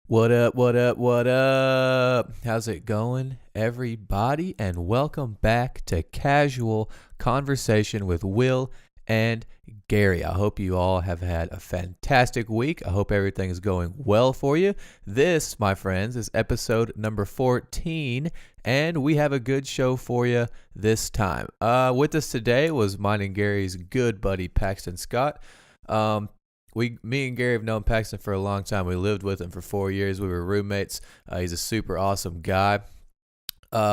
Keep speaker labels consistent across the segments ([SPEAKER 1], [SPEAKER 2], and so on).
[SPEAKER 1] What up, what up, what up? How's it going, everybody? And welcome back to Casual Conversation with Will and Gary. I hope you all have had a fantastic week. I hope everything is going well for you. This, my friends, is episode number 14, and we have a good show for you this time. With us today was mine and Gary's good buddy, Paxton Scott. Me and Gary have known Paxton for a long time. We lived with him for 4 years. We were roommates. He's a super awesome guy.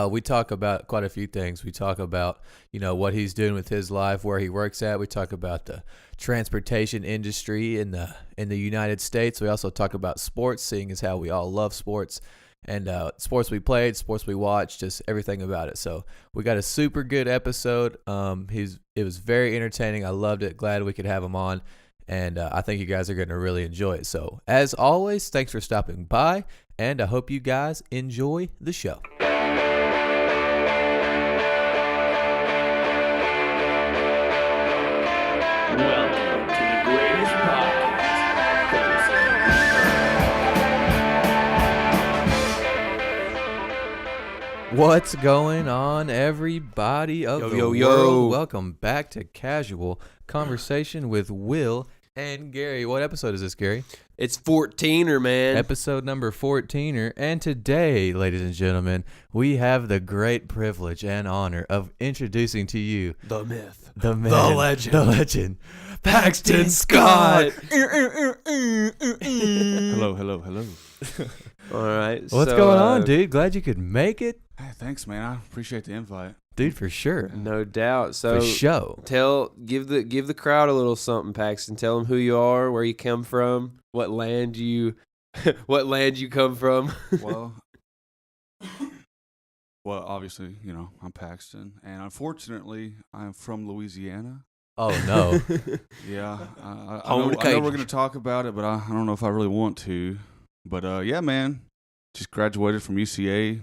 [SPEAKER 1] We talk about quite a few things. We talk about, what he's doing with his life, where he works at. We talk about the transportation industry in the United States. We also talk about sports, seeing as how we all love sports, and sports we played, sports we watched, just everything about it. So we got a super good episode. It was very entertaining. I loved it. Glad we could have him on. And I think you guys are going to really enjoy it. So, as always, thanks for stopping by, and I hope you guys enjoy the show.
[SPEAKER 2] Welcome to the greatest podcast.
[SPEAKER 1] What's going on, everybody of the world? Welcome back to Casual Conversation with Will and Gary. What episode is this, Gary?
[SPEAKER 3] It's 14er, man.
[SPEAKER 1] Episode number 14er. And today, ladies and gentlemen, we have the great privilege and honor of introducing to you
[SPEAKER 3] The myth.
[SPEAKER 1] the man,
[SPEAKER 3] The legend.
[SPEAKER 1] the legend,
[SPEAKER 3] Paxton Scott.
[SPEAKER 4] Hello.
[SPEAKER 3] All right.
[SPEAKER 1] What's going on, dude? Glad you could make it.
[SPEAKER 4] Hey, thanks, man. I appreciate the invite.
[SPEAKER 1] Dude, for sure.
[SPEAKER 3] No doubt. So
[SPEAKER 1] For show.
[SPEAKER 3] give the crowd a little something, Paxton. Tell them who you are, where you come from, what land you come from.
[SPEAKER 4] Well, obviously, I'm Paxton, and unfortunately, I'm from Louisiana.
[SPEAKER 1] Oh, no.
[SPEAKER 4] Yeah, I
[SPEAKER 3] Home
[SPEAKER 4] know,
[SPEAKER 3] to
[SPEAKER 4] I know we're
[SPEAKER 3] Cajun.
[SPEAKER 4] going to talk about it, but I don't know if I really want to. But yeah, man, just graduated from UCA.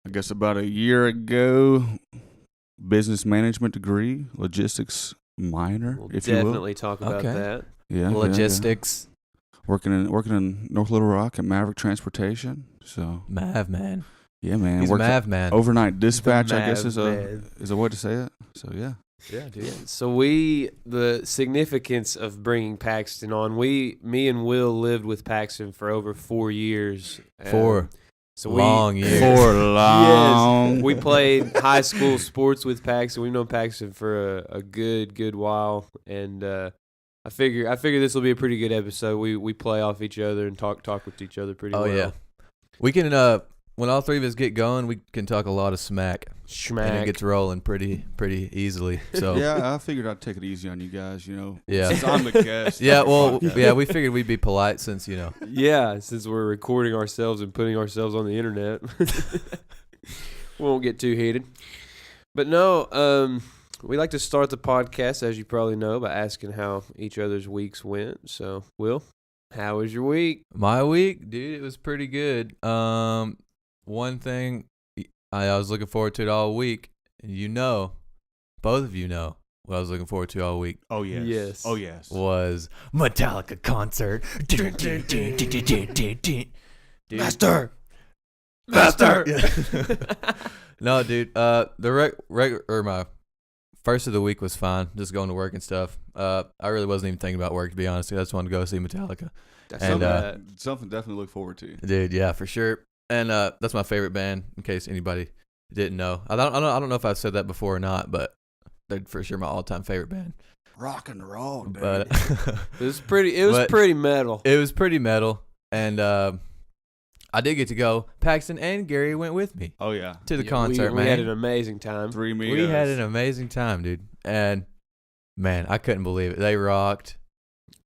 [SPEAKER 4] I guess about a year ago. Business management degree, logistics minor,
[SPEAKER 3] We'll
[SPEAKER 4] if you will.
[SPEAKER 3] definitely talk about
[SPEAKER 1] Okay.
[SPEAKER 3] that.
[SPEAKER 4] Yeah,
[SPEAKER 1] Logistics.
[SPEAKER 4] Working in North Little Rock at Maverick Transportation. So
[SPEAKER 1] Mav, man.
[SPEAKER 4] yeah, man.
[SPEAKER 1] He's
[SPEAKER 4] Worked
[SPEAKER 1] Mav, man.
[SPEAKER 4] overnight dispatch, I guess,
[SPEAKER 3] Mav man.
[SPEAKER 4] is a way to say it. So yeah.
[SPEAKER 1] Yeah, dude.
[SPEAKER 3] Yeah. So the significance of bringing Paxton on, me and Will lived with Paxton for over 4 years. So
[SPEAKER 1] Long years.
[SPEAKER 4] For long.
[SPEAKER 3] Yes, we played high school sports with Paxton. We've known Paxton for a good while, and I figure this will be a pretty good episode. We play off each other and talk with each other pretty well.
[SPEAKER 1] Oh, yeah. We can, when all three of us get going, we can talk a lot of smack. And it
[SPEAKER 3] Schmack.
[SPEAKER 1] gets rolling pretty easily. So
[SPEAKER 4] Yeah, I figured I'd take it easy on you guys,
[SPEAKER 1] Yeah.
[SPEAKER 4] Since I'm the guest.
[SPEAKER 1] Yeah, well,
[SPEAKER 4] Yeah.
[SPEAKER 1] yeah, we figured we'd be polite since,
[SPEAKER 3] Yeah, since we're recording ourselves and putting ourselves on the internet, we won't get too heated. But no, we like to start the podcast, as you probably know, by asking how each other's weeks went. So, Will, how was your week?
[SPEAKER 1] My week, dude, it was pretty good. One thing I was looking forward to it all week, and both of you know what I was looking forward to all week
[SPEAKER 4] Oh yes.
[SPEAKER 3] Yes.
[SPEAKER 4] Oh yes.
[SPEAKER 1] was Metallica concert. Dude.
[SPEAKER 3] Master.
[SPEAKER 1] No, dude. The my first of the week was fine. Just going to work and stuff. I really wasn't even thinking about work, to be honest. I just wanted to go see Metallica.
[SPEAKER 3] That's
[SPEAKER 1] And,
[SPEAKER 4] Something definitely to look forward to.
[SPEAKER 1] Dude, yeah, for sure. And that's my favorite band. In case anybody didn't know, I don't know if I've said that before or not, but they're for sure my all-time favorite band.
[SPEAKER 4] Rock and roll, dude.
[SPEAKER 1] But
[SPEAKER 3] It was pretty metal.
[SPEAKER 1] it was pretty metal, and I did get to go. Paxton and Gary went with me
[SPEAKER 4] oh yeah.
[SPEAKER 1] to the
[SPEAKER 3] Yeah,
[SPEAKER 1] concert,
[SPEAKER 3] we
[SPEAKER 1] man.
[SPEAKER 3] had an amazing time.
[SPEAKER 4] Three meetups.
[SPEAKER 1] We had an amazing time, dude. And man, I couldn't believe it. They rocked.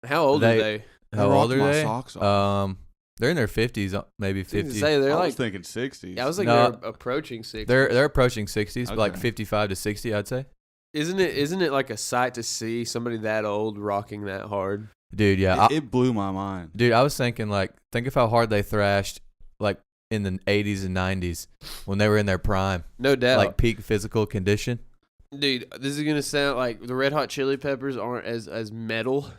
[SPEAKER 3] How old are they?
[SPEAKER 1] How
[SPEAKER 4] rocked
[SPEAKER 1] old are
[SPEAKER 4] my
[SPEAKER 1] they?
[SPEAKER 4] socks off.
[SPEAKER 1] They're in their 50s, maybe
[SPEAKER 3] I was gonna
[SPEAKER 1] 50s.
[SPEAKER 3] say they're
[SPEAKER 4] I
[SPEAKER 3] like.
[SPEAKER 4] was thinking 60s.
[SPEAKER 3] I was like
[SPEAKER 1] No.
[SPEAKER 3] they're approaching 60.
[SPEAKER 1] They're approaching 60s, but like
[SPEAKER 4] Okay.
[SPEAKER 1] 55 to 60, I'd say.
[SPEAKER 3] Isn't it like a sight to see somebody that old rocking that hard?
[SPEAKER 1] Dude, yeah.
[SPEAKER 4] It blew my mind.
[SPEAKER 1] Dude, I was thinking, think of how hard they thrashed, in the 80s and 90s when they were in their prime.
[SPEAKER 3] No doubt.
[SPEAKER 1] Peak physical condition.
[SPEAKER 3] Dude, this is gonna sound like the Red Hot Chili Peppers aren't as metal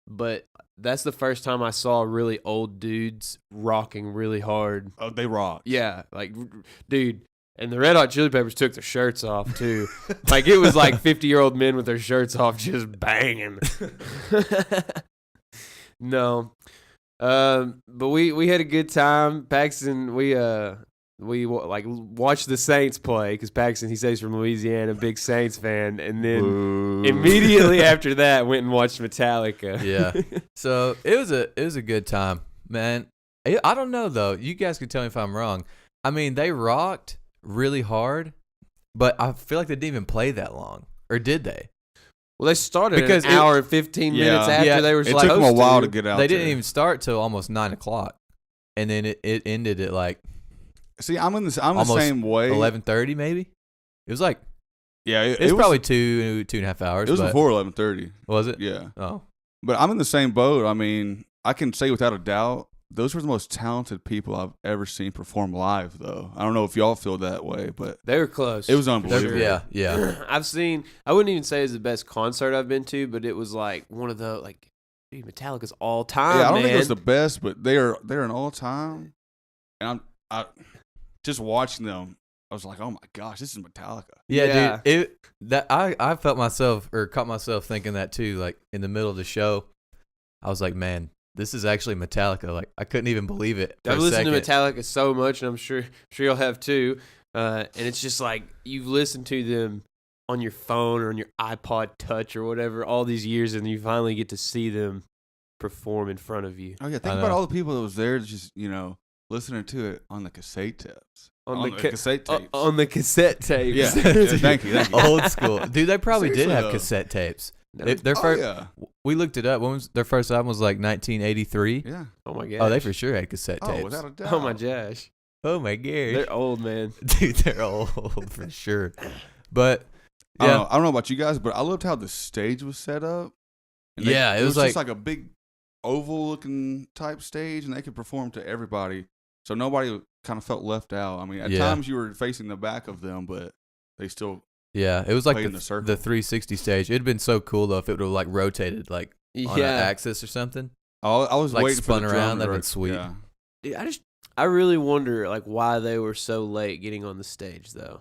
[SPEAKER 3] but that's the first time I saw really old dudes rocking really hard.
[SPEAKER 4] Oh, they rock.
[SPEAKER 3] Yeah, like, dude. And the Red Hot Chili Peppers took their shirts off, too. Like, it was like 50-year-old men with their shirts off just banging. No. But we had a good time. Paxton, we watched the Saints play because Paxton, he says he's from Louisiana, big Saints fan. And then immediately after that, went and watched Metallica.
[SPEAKER 1] Yeah. So it was a good time, man. I don't know, though. You guys can tell me if I'm wrong. I mean, they rocked really hard, but I feel like they didn't even play that long, or did they?
[SPEAKER 3] Well, they started
[SPEAKER 1] because
[SPEAKER 3] an hour and 15 minutes after they were
[SPEAKER 4] It
[SPEAKER 3] supposed
[SPEAKER 4] took them a while to get out.
[SPEAKER 1] They didn't even start till almost 9 o'clock, and then it ended at like.
[SPEAKER 4] See, I'm the same way.
[SPEAKER 1] 11:30 maybe. It was like.
[SPEAKER 4] Yeah,
[SPEAKER 1] it was probably 2.5 hours.
[SPEAKER 4] It was before 11:30.
[SPEAKER 1] Was it?
[SPEAKER 4] Yeah.
[SPEAKER 1] Oh.
[SPEAKER 4] But I'm in the same boat. I mean, I can say without a doubt, those were the most talented people I've ever seen perform live, though. I don't know if y'all feel that way, but
[SPEAKER 3] They were close.
[SPEAKER 4] it was unbelievable.
[SPEAKER 1] Yeah.
[SPEAKER 3] I wouldn't even say it was the best concert I've been to, but it was like one of the, like, dude, Metallica's all time,
[SPEAKER 4] Yeah, I don't
[SPEAKER 3] man.
[SPEAKER 4] think it was the best, but they're an all time. And I just watching them, I was like, oh my gosh, this is Metallica.
[SPEAKER 1] Yeah, dude. I felt myself or caught myself thinking that too. Like in the middle of the show, I was like, man, this is actually Metallica. Like I couldn't even believe it.
[SPEAKER 3] I've listened to Metallica so much, and I'm sure you'll have too. And it's just like you've listened to them on your phone or on your iPod Touch or whatever all these years, and you finally get to see them perform in front of you.
[SPEAKER 4] Oh yeah, think about all the people that was there, just listening to it on the cassette tapes.
[SPEAKER 3] On the
[SPEAKER 4] cassette tapes.
[SPEAKER 3] On the cassette tapes.
[SPEAKER 4] Yeah. Thank you.
[SPEAKER 1] Old school, dude. They probably did
[SPEAKER 4] Seriously,
[SPEAKER 1] have
[SPEAKER 4] though.
[SPEAKER 1] cassette tapes.
[SPEAKER 3] No.
[SPEAKER 1] Their first,
[SPEAKER 4] yeah.
[SPEAKER 1] We looked it up. When was their first album? Was like 1983.
[SPEAKER 4] Yeah.
[SPEAKER 3] Oh my gosh.
[SPEAKER 1] Oh, they for sure had cassette tapes.
[SPEAKER 4] Oh, without a doubt.
[SPEAKER 3] Oh my gosh.
[SPEAKER 1] Oh my gosh.
[SPEAKER 3] They're old, man.
[SPEAKER 1] Dude, they're old for sure. But
[SPEAKER 4] I
[SPEAKER 1] yeah,
[SPEAKER 4] don't know about you guys, but I loved how the stage was set up. And
[SPEAKER 1] Yeah, it was
[SPEAKER 4] just like a big oval-looking type stage, and they could perform to everybody, so nobody kind of felt left out. I mean, at times you were facing the back of them, but they still.
[SPEAKER 1] Yeah, it was like
[SPEAKER 4] played in
[SPEAKER 1] the
[SPEAKER 4] the circle.
[SPEAKER 1] 360 stage. It'd been so cool though if it would have like rotated like on an axis or something.
[SPEAKER 4] I was
[SPEAKER 1] Like
[SPEAKER 4] waiting
[SPEAKER 1] spun
[SPEAKER 4] for the
[SPEAKER 1] around,
[SPEAKER 4] drum
[SPEAKER 1] that'd
[SPEAKER 4] to
[SPEAKER 1] been sweet.
[SPEAKER 4] Yeah.
[SPEAKER 3] Dude, I really wonder like why they were so late getting on the stage though.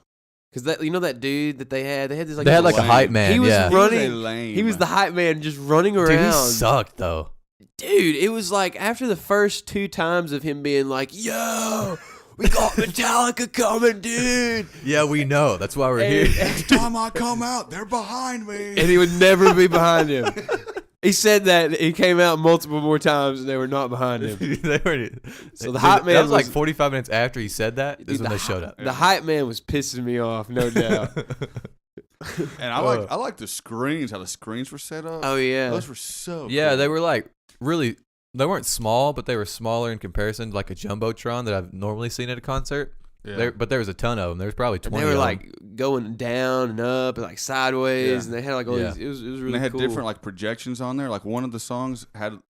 [SPEAKER 3] Cause that that dude that they had this like
[SPEAKER 1] They had like a
[SPEAKER 4] lame.
[SPEAKER 1] hype man.
[SPEAKER 3] He was
[SPEAKER 1] yeah.
[SPEAKER 3] running. He was the hype man just running around.
[SPEAKER 1] Dude, he sucked though.
[SPEAKER 3] Dude, it was like after the first 2 times of him being like, "Yo, we got Metallica coming, dude."
[SPEAKER 1] Yeah, we know. That's why we're here.
[SPEAKER 4] Next time I come out, they're behind me.
[SPEAKER 3] And he would never be behind him. He said that he came out multiple more times and they were not behind him. So the hype man
[SPEAKER 1] that was like 45 minutes after he said that. Is
[SPEAKER 3] Dude,
[SPEAKER 1] when they showed up.
[SPEAKER 3] The hype man was pissing me off, no doubt.
[SPEAKER 4] And I like the screens, how the screens were set up.
[SPEAKER 3] Oh yeah,
[SPEAKER 4] Those were so
[SPEAKER 1] Yeah,
[SPEAKER 4] cool.
[SPEAKER 1] they were like really. They weren't small, but they were smaller in comparison to like a jumbotron that I've normally seen at a concert.
[SPEAKER 4] Yeah.
[SPEAKER 1] But there was a ton of them. There was probably 20.
[SPEAKER 3] and they were
[SPEAKER 1] of
[SPEAKER 3] like going down and up and like sideways,
[SPEAKER 4] Yeah.
[SPEAKER 3] and they had like all
[SPEAKER 1] Yeah.
[SPEAKER 3] these. It was really
[SPEAKER 4] And they had
[SPEAKER 3] cool.
[SPEAKER 4] different like projections on there. Like one of the songs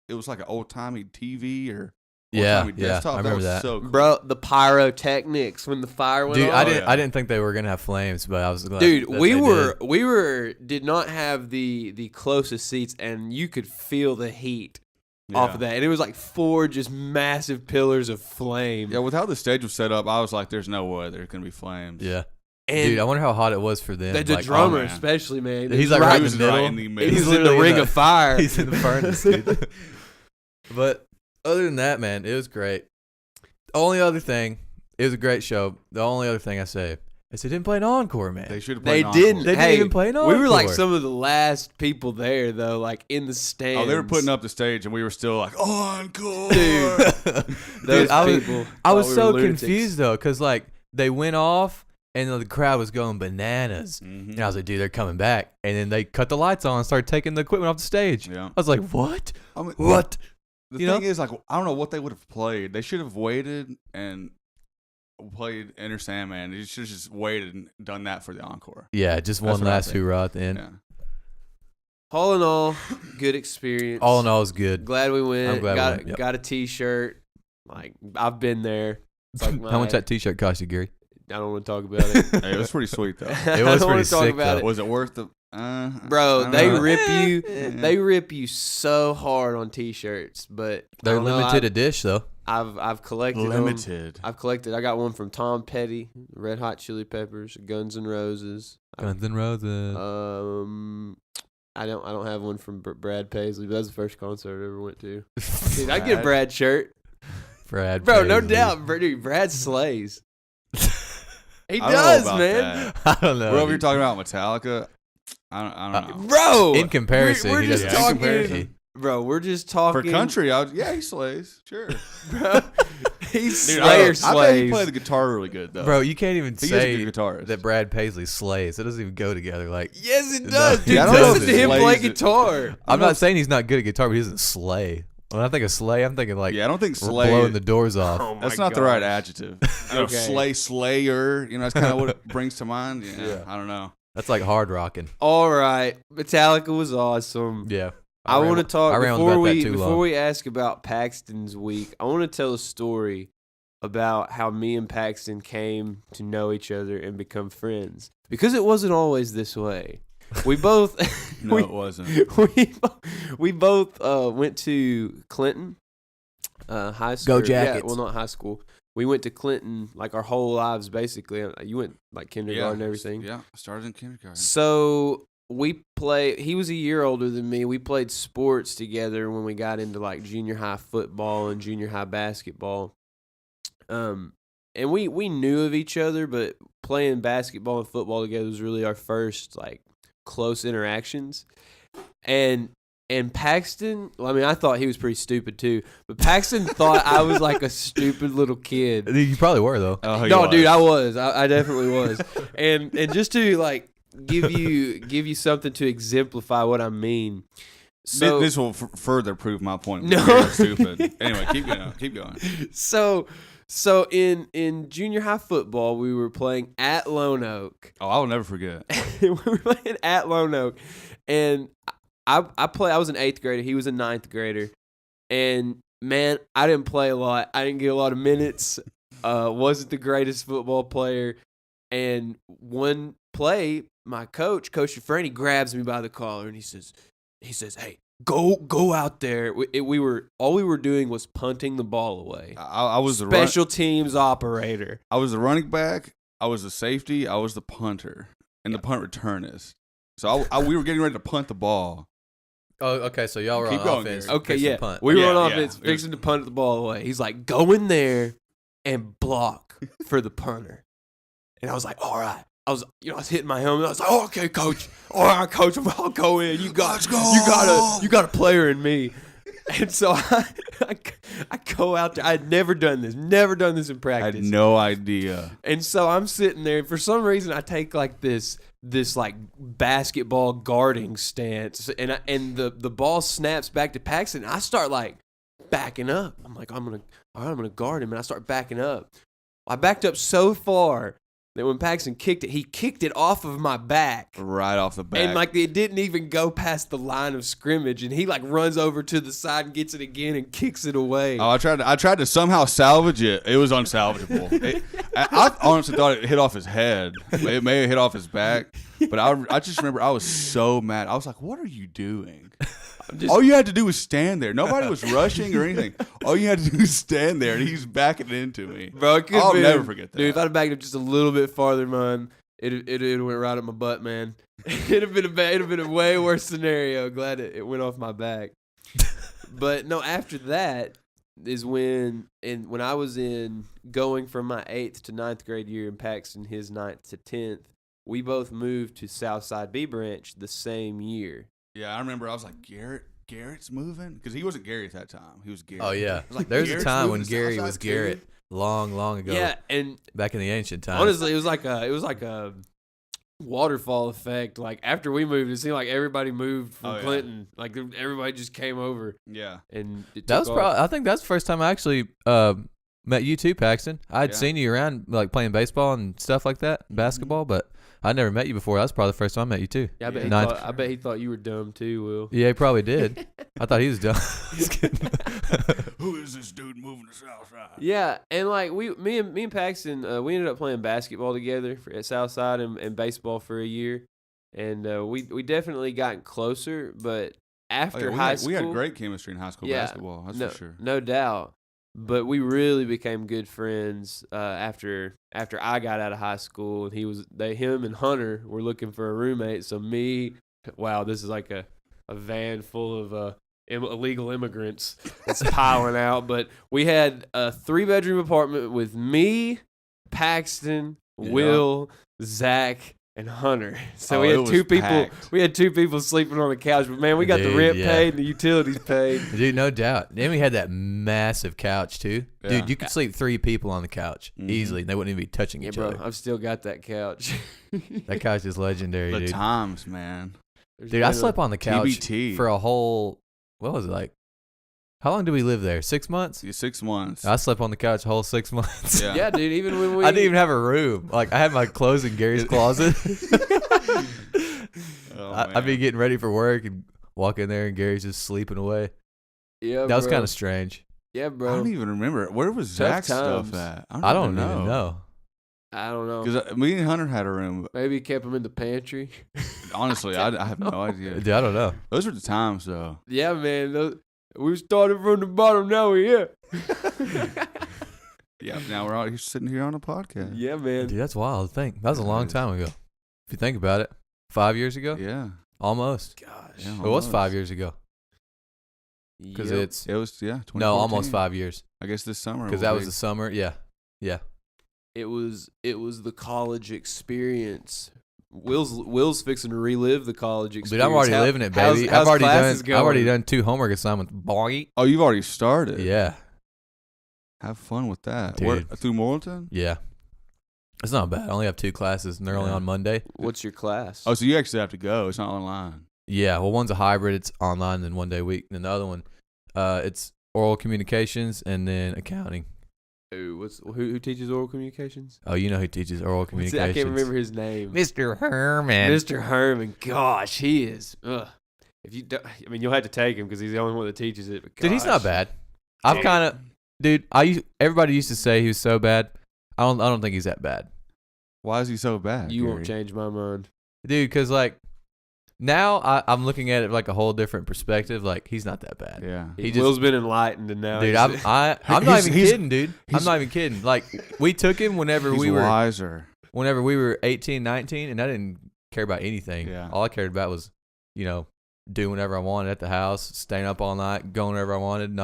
[SPEAKER 4] it was like an old timey TV or
[SPEAKER 1] Yeah,
[SPEAKER 4] old-timey
[SPEAKER 1] yeah,
[SPEAKER 4] desktop.
[SPEAKER 1] I remember
[SPEAKER 4] was
[SPEAKER 1] that.
[SPEAKER 4] So cool.
[SPEAKER 3] Bro, the pyrotechnics when the fire went
[SPEAKER 1] Dude,
[SPEAKER 3] off.
[SPEAKER 1] I didn't think they were gonna have flames, but I was glad.
[SPEAKER 3] Dude,
[SPEAKER 1] that
[SPEAKER 3] we did not have the closest seats, and you could feel the heat off of that, and it was like 4 just massive pillars of flame.
[SPEAKER 4] Yeah, with how the stage was set up, I was like, "There's no way there's gonna be flames."
[SPEAKER 1] Yeah,
[SPEAKER 3] And
[SPEAKER 1] dude, I wonder how hot it was for them.
[SPEAKER 3] the
[SPEAKER 1] Like,
[SPEAKER 3] drummer,
[SPEAKER 4] man.
[SPEAKER 3] especially, man,
[SPEAKER 1] He's like right in the middle.
[SPEAKER 4] Right in the middle.
[SPEAKER 3] He's in the
[SPEAKER 1] literally
[SPEAKER 3] ring of fire.
[SPEAKER 1] He's in the furnace, dude. But other than that, man, it was great. Only other thing, it was a great show. The only other thing I say is they didn't play an encore, man.
[SPEAKER 4] They should have
[SPEAKER 3] They
[SPEAKER 4] played.
[SPEAKER 3] didn't.
[SPEAKER 1] They didn't
[SPEAKER 3] Hey,
[SPEAKER 1] even play an
[SPEAKER 3] We were like
[SPEAKER 1] encore.
[SPEAKER 3] some of the last people there, though, like in the stands.
[SPEAKER 4] Oh, they were putting up the stage, and we were still like, encore.
[SPEAKER 3] Dude. Those
[SPEAKER 1] Dude,
[SPEAKER 3] people.
[SPEAKER 1] I was
[SPEAKER 3] thought we
[SPEAKER 1] so
[SPEAKER 3] were lunatics.
[SPEAKER 1] confused though, because like they went off and the crowd was going bananas,
[SPEAKER 4] Mhm.
[SPEAKER 1] and I was like, dude, they're coming back. And then they cut the lights on and started taking the equipment off the stage.
[SPEAKER 4] Yeah.
[SPEAKER 1] I was like, what?
[SPEAKER 4] I mean,
[SPEAKER 1] What?
[SPEAKER 4] The
[SPEAKER 1] You
[SPEAKER 4] thing
[SPEAKER 1] know?
[SPEAKER 4] is, like, I don't know what they would have played. They should have waited and played Enter Sandman. They should have just waited and done that for the encore.
[SPEAKER 1] Yeah, just
[SPEAKER 4] That's
[SPEAKER 1] one
[SPEAKER 4] what I
[SPEAKER 1] last
[SPEAKER 4] think.
[SPEAKER 1] hoorah at the end.
[SPEAKER 4] Yeah.
[SPEAKER 3] All in all, good experience.
[SPEAKER 1] All in all, is good.
[SPEAKER 3] Glad we went.
[SPEAKER 1] I'm glad we
[SPEAKER 3] got
[SPEAKER 1] went, yep.
[SPEAKER 3] got a T-shirt. Like I've been there. It's like
[SPEAKER 1] How much that T-shirt cost you, Gary?
[SPEAKER 3] I don't want to talk about it.
[SPEAKER 4] Hey, it was pretty sweet though.
[SPEAKER 1] It was
[SPEAKER 3] I don't wanna
[SPEAKER 1] pretty
[SPEAKER 3] talk
[SPEAKER 1] sick,
[SPEAKER 3] about
[SPEAKER 1] though.
[SPEAKER 3] it.
[SPEAKER 4] Was it worth the
[SPEAKER 3] Bro,
[SPEAKER 4] I
[SPEAKER 3] they
[SPEAKER 4] don't know.
[SPEAKER 3] rip you.
[SPEAKER 4] Yeah.
[SPEAKER 3] They rip you so hard on T-shirts, but I
[SPEAKER 1] They're
[SPEAKER 3] don't know,
[SPEAKER 1] limited edition though.
[SPEAKER 3] I've collected them.
[SPEAKER 4] Limited.
[SPEAKER 3] I've collected. I got one from Tom Petty, Red Hot Chili Peppers, Guns N' Roses.
[SPEAKER 1] Guns N' Roses.
[SPEAKER 3] I don't have one from Brad Paisley, but that's the first concert I ever went to. Dude, I get a Brad shirt,
[SPEAKER 1] Brad.
[SPEAKER 3] bro. No
[SPEAKER 1] Paisley.
[SPEAKER 3] doubt, dude. Brad slays. He
[SPEAKER 4] I don't know
[SPEAKER 3] does,
[SPEAKER 4] about
[SPEAKER 3] man.
[SPEAKER 1] I don't know.
[SPEAKER 4] Whatever you're talking about, Metallica. I don't know.
[SPEAKER 3] Bro,
[SPEAKER 1] In comparison,
[SPEAKER 3] we're
[SPEAKER 1] he
[SPEAKER 3] just
[SPEAKER 1] doesn't-
[SPEAKER 4] Yeah, in
[SPEAKER 3] talking.
[SPEAKER 4] comparison.
[SPEAKER 3] Bro, we're just
[SPEAKER 4] For
[SPEAKER 3] talking.
[SPEAKER 4] country, yeah, he slays. Sure.
[SPEAKER 3] Bro, he's
[SPEAKER 4] Dude,
[SPEAKER 3] Slayer
[SPEAKER 4] I bet he
[SPEAKER 3] slays.
[SPEAKER 4] played the guitar really good though.
[SPEAKER 1] Bro, you can't even
[SPEAKER 4] he is a
[SPEAKER 1] say
[SPEAKER 4] good guitarist.
[SPEAKER 1] that Brad Paisley slays. It doesn't even go together. Like,
[SPEAKER 3] Yes, it
[SPEAKER 1] No,
[SPEAKER 3] does, dude.
[SPEAKER 1] yeah, I don't
[SPEAKER 3] Listen
[SPEAKER 1] know
[SPEAKER 3] to
[SPEAKER 1] if
[SPEAKER 3] him
[SPEAKER 4] slays
[SPEAKER 3] play
[SPEAKER 4] it.
[SPEAKER 3] guitar.
[SPEAKER 1] I'm not saying he's not good at guitar, but he doesn't slay. When I think of slay, I'm thinking like
[SPEAKER 4] yeah, I don't think
[SPEAKER 1] we're
[SPEAKER 4] slay.
[SPEAKER 1] blowing the doors off.
[SPEAKER 3] Oh my
[SPEAKER 4] That's not the right
[SPEAKER 3] gosh.
[SPEAKER 4] adjective. You know,
[SPEAKER 3] Okay.
[SPEAKER 4] slayer. You know, that's kind of what it brings to mind. Yeah, I don't know.
[SPEAKER 1] That's like hard rocking.
[SPEAKER 3] All right, Metallica was awesome.
[SPEAKER 1] Yeah.
[SPEAKER 3] I want to talk
[SPEAKER 1] rambled
[SPEAKER 3] before
[SPEAKER 1] about that
[SPEAKER 3] we
[SPEAKER 1] too
[SPEAKER 3] before
[SPEAKER 1] long.
[SPEAKER 3] we ask about Paxton's week. I want to tell a story about how me and Paxton came to know each other and become friends because it wasn't always this way. We both
[SPEAKER 4] No,
[SPEAKER 3] we,
[SPEAKER 4] it wasn't.
[SPEAKER 3] we both went to Clinton high school.
[SPEAKER 1] Go Jackets.
[SPEAKER 3] Yeah, well, not high school. We went to Clinton like our whole lives basically. You went like kindergarten and everything.
[SPEAKER 4] Yeah, I started in kindergarten.
[SPEAKER 3] So we play. He was a year older than me. We played sports together when we got into like junior high football and junior high basketball. And we knew of each other, but playing basketball and football together was really our first like close interactions. And Paxton, well, I mean, I thought he was pretty stupid too, but Paxton thought I was like a stupid little kid.
[SPEAKER 1] You probably were though.
[SPEAKER 4] Oh, he
[SPEAKER 3] No,
[SPEAKER 4] was.
[SPEAKER 3] dude, I was. I definitely was. And just to like give you something to exemplify what I mean. So
[SPEAKER 4] this will further prove my point.
[SPEAKER 3] No.
[SPEAKER 4] You're stupid. Anyway, keep going. Keep going.
[SPEAKER 3] so in junior high football, we were playing at Lone Oak.
[SPEAKER 4] Oh, I will never forget.
[SPEAKER 3] We were playing at Lone Oak, and I was an 8th grader. He was a 9th grader, and man, I didn't play a lot. I didn't get a lot of minutes. Wasn't the greatest football player. And one play, my coach, Coach Franny, grabs me by the collar and he says, "Hey, go out there." We were doing was punting the ball away.
[SPEAKER 4] I was the
[SPEAKER 3] Special teams operator.
[SPEAKER 4] I was the running back. I was the safety. I was the punter and the punt returnist. So we were getting ready to punt the ball.
[SPEAKER 1] Oh, okay. So y'all were
[SPEAKER 4] Keep
[SPEAKER 1] on
[SPEAKER 4] going,
[SPEAKER 1] offense.
[SPEAKER 4] Gary.
[SPEAKER 3] Okay,
[SPEAKER 1] fixing
[SPEAKER 3] yeah.
[SPEAKER 1] to punt.
[SPEAKER 3] We were
[SPEAKER 4] Yeah,
[SPEAKER 3] on
[SPEAKER 4] yeah.
[SPEAKER 3] offense,
[SPEAKER 4] It was-
[SPEAKER 3] fixing to punt the ball away. He's like, "Go in there and block for the punter." And I was like, "All right." I was hitting my helmet. I was like, "Oh, okay, coach. All right, coach. I'll go in. You got a player in me." And so I go out there. I had never done this in
[SPEAKER 4] I
[SPEAKER 3] practice.
[SPEAKER 4] had no idea.
[SPEAKER 3] And so I'm sitting there. For some reason, I take like this like basketball guarding stance, and the ball snaps back to Paxton. I start like backing up. I'm like, I'm gonna guard him, and I start backing up. I backed up so far that when Paxton kicked it, he kicked it off of my back.
[SPEAKER 4] Right off the bat.
[SPEAKER 3] And like it didn't even go past the line of scrimmage, and he like runs over to the side and gets it again and kicks it away.
[SPEAKER 4] Oh, I tried to somehow salvage it. It was unsalvageable. I honestly thought it hit off his head. It may have hit off his back. But I just remember I was so mad. I was like, "What are you doing?" All you had to do was stand there. Nobody was rushing or anything. All you had to do was stand there, and he's backing it into me.
[SPEAKER 3] Bro, it could
[SPEAKER 4] I'll
[SPEAKER 3] been,
[SPEAKER 4] never forget that.
[SPEAKER 3] Dude, if I'd have backed up just a little bit farther, man, it went right up my butt, man. It'd have been a way worse scenario. Glad it went off my back. But no, after that is when I was going from my 8th to 9th grade year in Paxton, his 9th to 10th, we both moved to Southside B Branch the same year.
[SPEAKER 4] Yeah, I remember I was like, Garrett's moving? Because he wasn't Gary at that time. He was Garrett.
[SPEAKER 1] Oh yeah.
[SPEAKER 4] I was like,
[SPEAKER 1] There's a
[SPEAKER 4] Garrett's
[SPEAKER 1] time
[SPEAKER 4] moving
[SPEAKER 1] when
[SPEAKER 4] to
[SPEAKER 1] Gary
[SPEAKER 4] Southside
[SPEAKER 1] was
[SPEAKER 4] too?
[SPEAKER 1] Garrett, long ago.
[SPEAKER 3] Yeah, and
[SPEAKER 1] Back in the ancient times.
[SPEAKER 3] honestly, it was like a waterfall effect. Like after we moved, it seemed like everybody moved from
[SPEAKER 4] Oh, yeah.
[SPEAKER 3] Clinton. Like everybody just came over,
[SPEAKER 4] Yeah.
[SPEAKER 3] and it
[SPEAKER 1] That
[SPEAKER 3] took
[SPEAKER 1] was
[SPEAKER 3] off.
[SPEAKER 1] probably. I think that's the first time I actually met you too, Paxton. I'd
[SPEAKER 4] Yeah.
[SPEAKER 1] seen you around like playing baseball and stuff like that, basketball, but I never met you before. That was probably the first time I met you too.
[SPEAKER 3] Yeah, I bet he thought you were dumb too, Will.
[SPEAKER 1] Yeah, he probably did. I thought he was dumb. Just kidding.
[SPEAKER 4] Who is this dude moving to Southside?
[SPEAKER 3] Yeah, and like me and Paxton, we ended up playing basketball together at Southside and baseball for a year. and we definitely gotten closer. But after
[SPEAKER 4] we
[SPEAKER 3] high
[SPEAKER 4] had,
[SPEAKER 3] school,
[SPEAKER 4] we had great chemistry in high school
[SPEAKER 3] Yeah,
[SPEAKER 4] basketball. That's
[SPEAKER 3] no,
[SPEAKER 4] for sure.
[SPEAKER 3] no doubt. But we really became good friends after I got out of high school, and him and Hunter were looking for a roommate. So wow, this is like a van full of illegal immigrants that's piling out. But we had a 3-bedroom apartment with me, Paxton,
[SPEAKER 4] Yeah.
[SPEAKER 3] Will, Zach, and Hunter. So
[SPEAKER 4] Oh,
[SPEAKER 3] we
[SPEAKER 4] it
[SPEAKER 3] had
[SPEAKER 4] was
[SPEAKER 3] two people.
[SPEAKER 4] packed.
[SPEAKER 3] We had 2 people sleeping on the couch. But man, we got the
[SPEAKER 1] Dude,
[SPEAKER 3] rent
[SPEAKER 1] yeah.
[SPEAKER 3] paid and the utilities paid.
[SPEAKER 1] Dude, no doubt. Then we had that massive couch too.
[SPEAKER 4] Yeah.
[SPEAKER 1] Dude, you could sleep 3 people on the couch
[SPEAKER 4] Mhm.
[SPEAKER 1] easily, and they wouldn't even be touching
[SPEAKER 3] Yeah,
[SPEAKER 1] each
[SPEAKER 3] bro,
[SPEAKER 1] other.
[SPEAKER 3] I've still got that couch.
[SPEAKER 1] That couch is legendary,
[SPEAKER 4] The
[SPEAKER 1] dude.
[SPEAKER 4] times, man.
[SPEAKER 1] Dude, I slept on the couch
[SPEAKER 4] TBT.
[SPEAKER 1] for a whole. What was it like? How long did we live there? 6 months.
[SPEAKER 4] Yeah, 6 months.
[SPEAKER 1] I slept on the couch a whole 6 months.
[SPEAKER 4] Yeah.
[SPEAKER 3] Yeah, dude. Even when we,
[SPEAKER 1] I didn't even have a room. Like I had my clothes in Gary's closet.
[SPEAKER 4] Oh,
[SPEAKER 1] I'd be
[SPEAKER 4] man.
[SPEAKER 1] getting ready for work and walk in there, and Gary's just sleeping away.
[SPEAKER 3] Yeah,
[SPEAKER 1] That was
[SPEAKER 3] bro.
[SPEAKER 1] kind of strange.
[SPEAKER 3] Yeah,
[SPEAKER 4] I
[SPEAKER 3] bro.
[SPEAKER 4] don't even remember. Where was
[SPEAKER 3] Tough
[SPEAKER 4] Zach's stuff
[SPEAKER 3] times.
[SPEAKER 4] at?
[SPEAKER 1] I don't even know.
[SPEAKER 3] I don't know.
[SPEAKER 4] Because me and Hunter had a room. But
[SPEAKER 3] Maybe kept him in the pantry.
[SPEAKER 4] honestly, I have no idea.
[SPEAKER 1] Dude, I don't know.
[SPEAKER 4] Those were the times, though.
[SPEAKER 3] Yeah, man. We started from the bottom. Now we're here.
[SPEAKER 4] Yeah. Now we're out here sitting here on a podcast.
[SPEAKER 3] Yeah, man.
[SPEAKER 1] Dude, that's wild to think. That was a long
[SPEAKER 4] Yes.
[SPEAKER 1] time ago. If you think about it, 5 years ago,
[SPEAKER 4] Yeah.
[SPEAKER 1] almost.
[SPEAKER 3] Gosh.
[SPEAKER 4] Yeah.
[SPEAKER 1] It was 5
[SPEAKER 4] Almost.
[SPEAKER 1] years ago because
[SPEAKER 3] Yep.
[SPEAKER 1] it's
[SPEAKER 4] It was, yeah.
[SPEAKER 1] no, almost
[SPEAKER 4] 2014.
[SPEAKER 1] 5 years
[SPEAKER 4] I guess this summer.
[SPEAKER 1] because
[SPEAKER 4] will
[SPEAKER 1] that
[SPEAKER 4] be.
[SPEAKER 1] was the summer. Yeah, yeah.
[SPEAKER 3] It was the college experience. Will's fixing to relive the college experience.
[SPEAKER 1] Dude, I'm already living it, baby.
[SPEAKER 3] How's
[SPEAKER 1] I've already
[SPEAKER 3] classes
[SPEAKER 1] done. I've already
[SPEAKER 3] going?
[SPEAKER 1] done 2 homework assignments. Boy.
[SPEAKER 4] Oh, you've already started.
[SPEAKER 1] Yeah,
[SPEAKER 4] Have fun with that.
[SPEAKER 1] Dude.
[SPEAKER 4] Where, through Morrilton?
[SPEAKER 1] yeah. It's not bad. I only have 2 classes, and they're only
[SPEAKER 4] Yeah.
[SPEAKER 1] on Monday.
[SPEAKER 3] What's your class?
[SPEAKER 4] Oh, so you actually have to go. It's not online.
[SPEAKER 1] Yeah, well, one's a hybrid. It's online, and then 1 day a week. And then the other one, it's oral communications and then accounting.
[SPEAKER 3] Ooh, who teaches oral communications?
[SPEAKER 1] Oh, you know who teaches oral
[SPEAKER 3] What's
[SPEAKER 1] communications?
[SPEAKER 3] it? I can't remember his name.
[SPEAKER 1] Mr. Herman.
[SPEAKER 3] Mr. Herman. Gosh, he is. Ugh. If you, you'll have to take him because he's the only one that teaches it. But
[SPEAKER 1] Dude, he's not
[SPEAKER 3] gosh.
[SPEAKER 1] bad. I've
[SPEAKER 3] Dude.
[SPEAKER 1] kind of, dude. Everybody used to say he was so bad. I don't think he's that bad,
[SPEAKER 4] Why is he so bad?
[SPEAKER 3] You won't
[SPEAKER 4] Gary?
[SPEAKER 3] change my mind.
[SPEAKER 1] dude. Because like now I'm looking at it like a whole different perspective. Like he's not that bad.
[SPEAKER 4] Yeah.
[SPEAKER 1] He just-
[SPEAKER 3] Will's been enlightened, and now
[SPEAKER 1] Dude,
[SPEAKER 3] he's,
[SPEAKER 1] I'm not even
[SPEAKER 4] He's-
[SPEAKER 1] kidding, dude. I'm
[SPEAKER 4] he's-
[SPEAKER 1] not even kidding. Like we took him whenever
[SPEAKER 4] He's
[SPEAKER 1] we were
[SPEAKER 4] wiser.
[SPEAKER 1] 18, 19, and I didn't care about anything.
[SPEAKER 4] Yeah.
[SPEAKER 1] All I cared about was, doing whatever I wanted at the house, staying up all night, going wherever I wanted.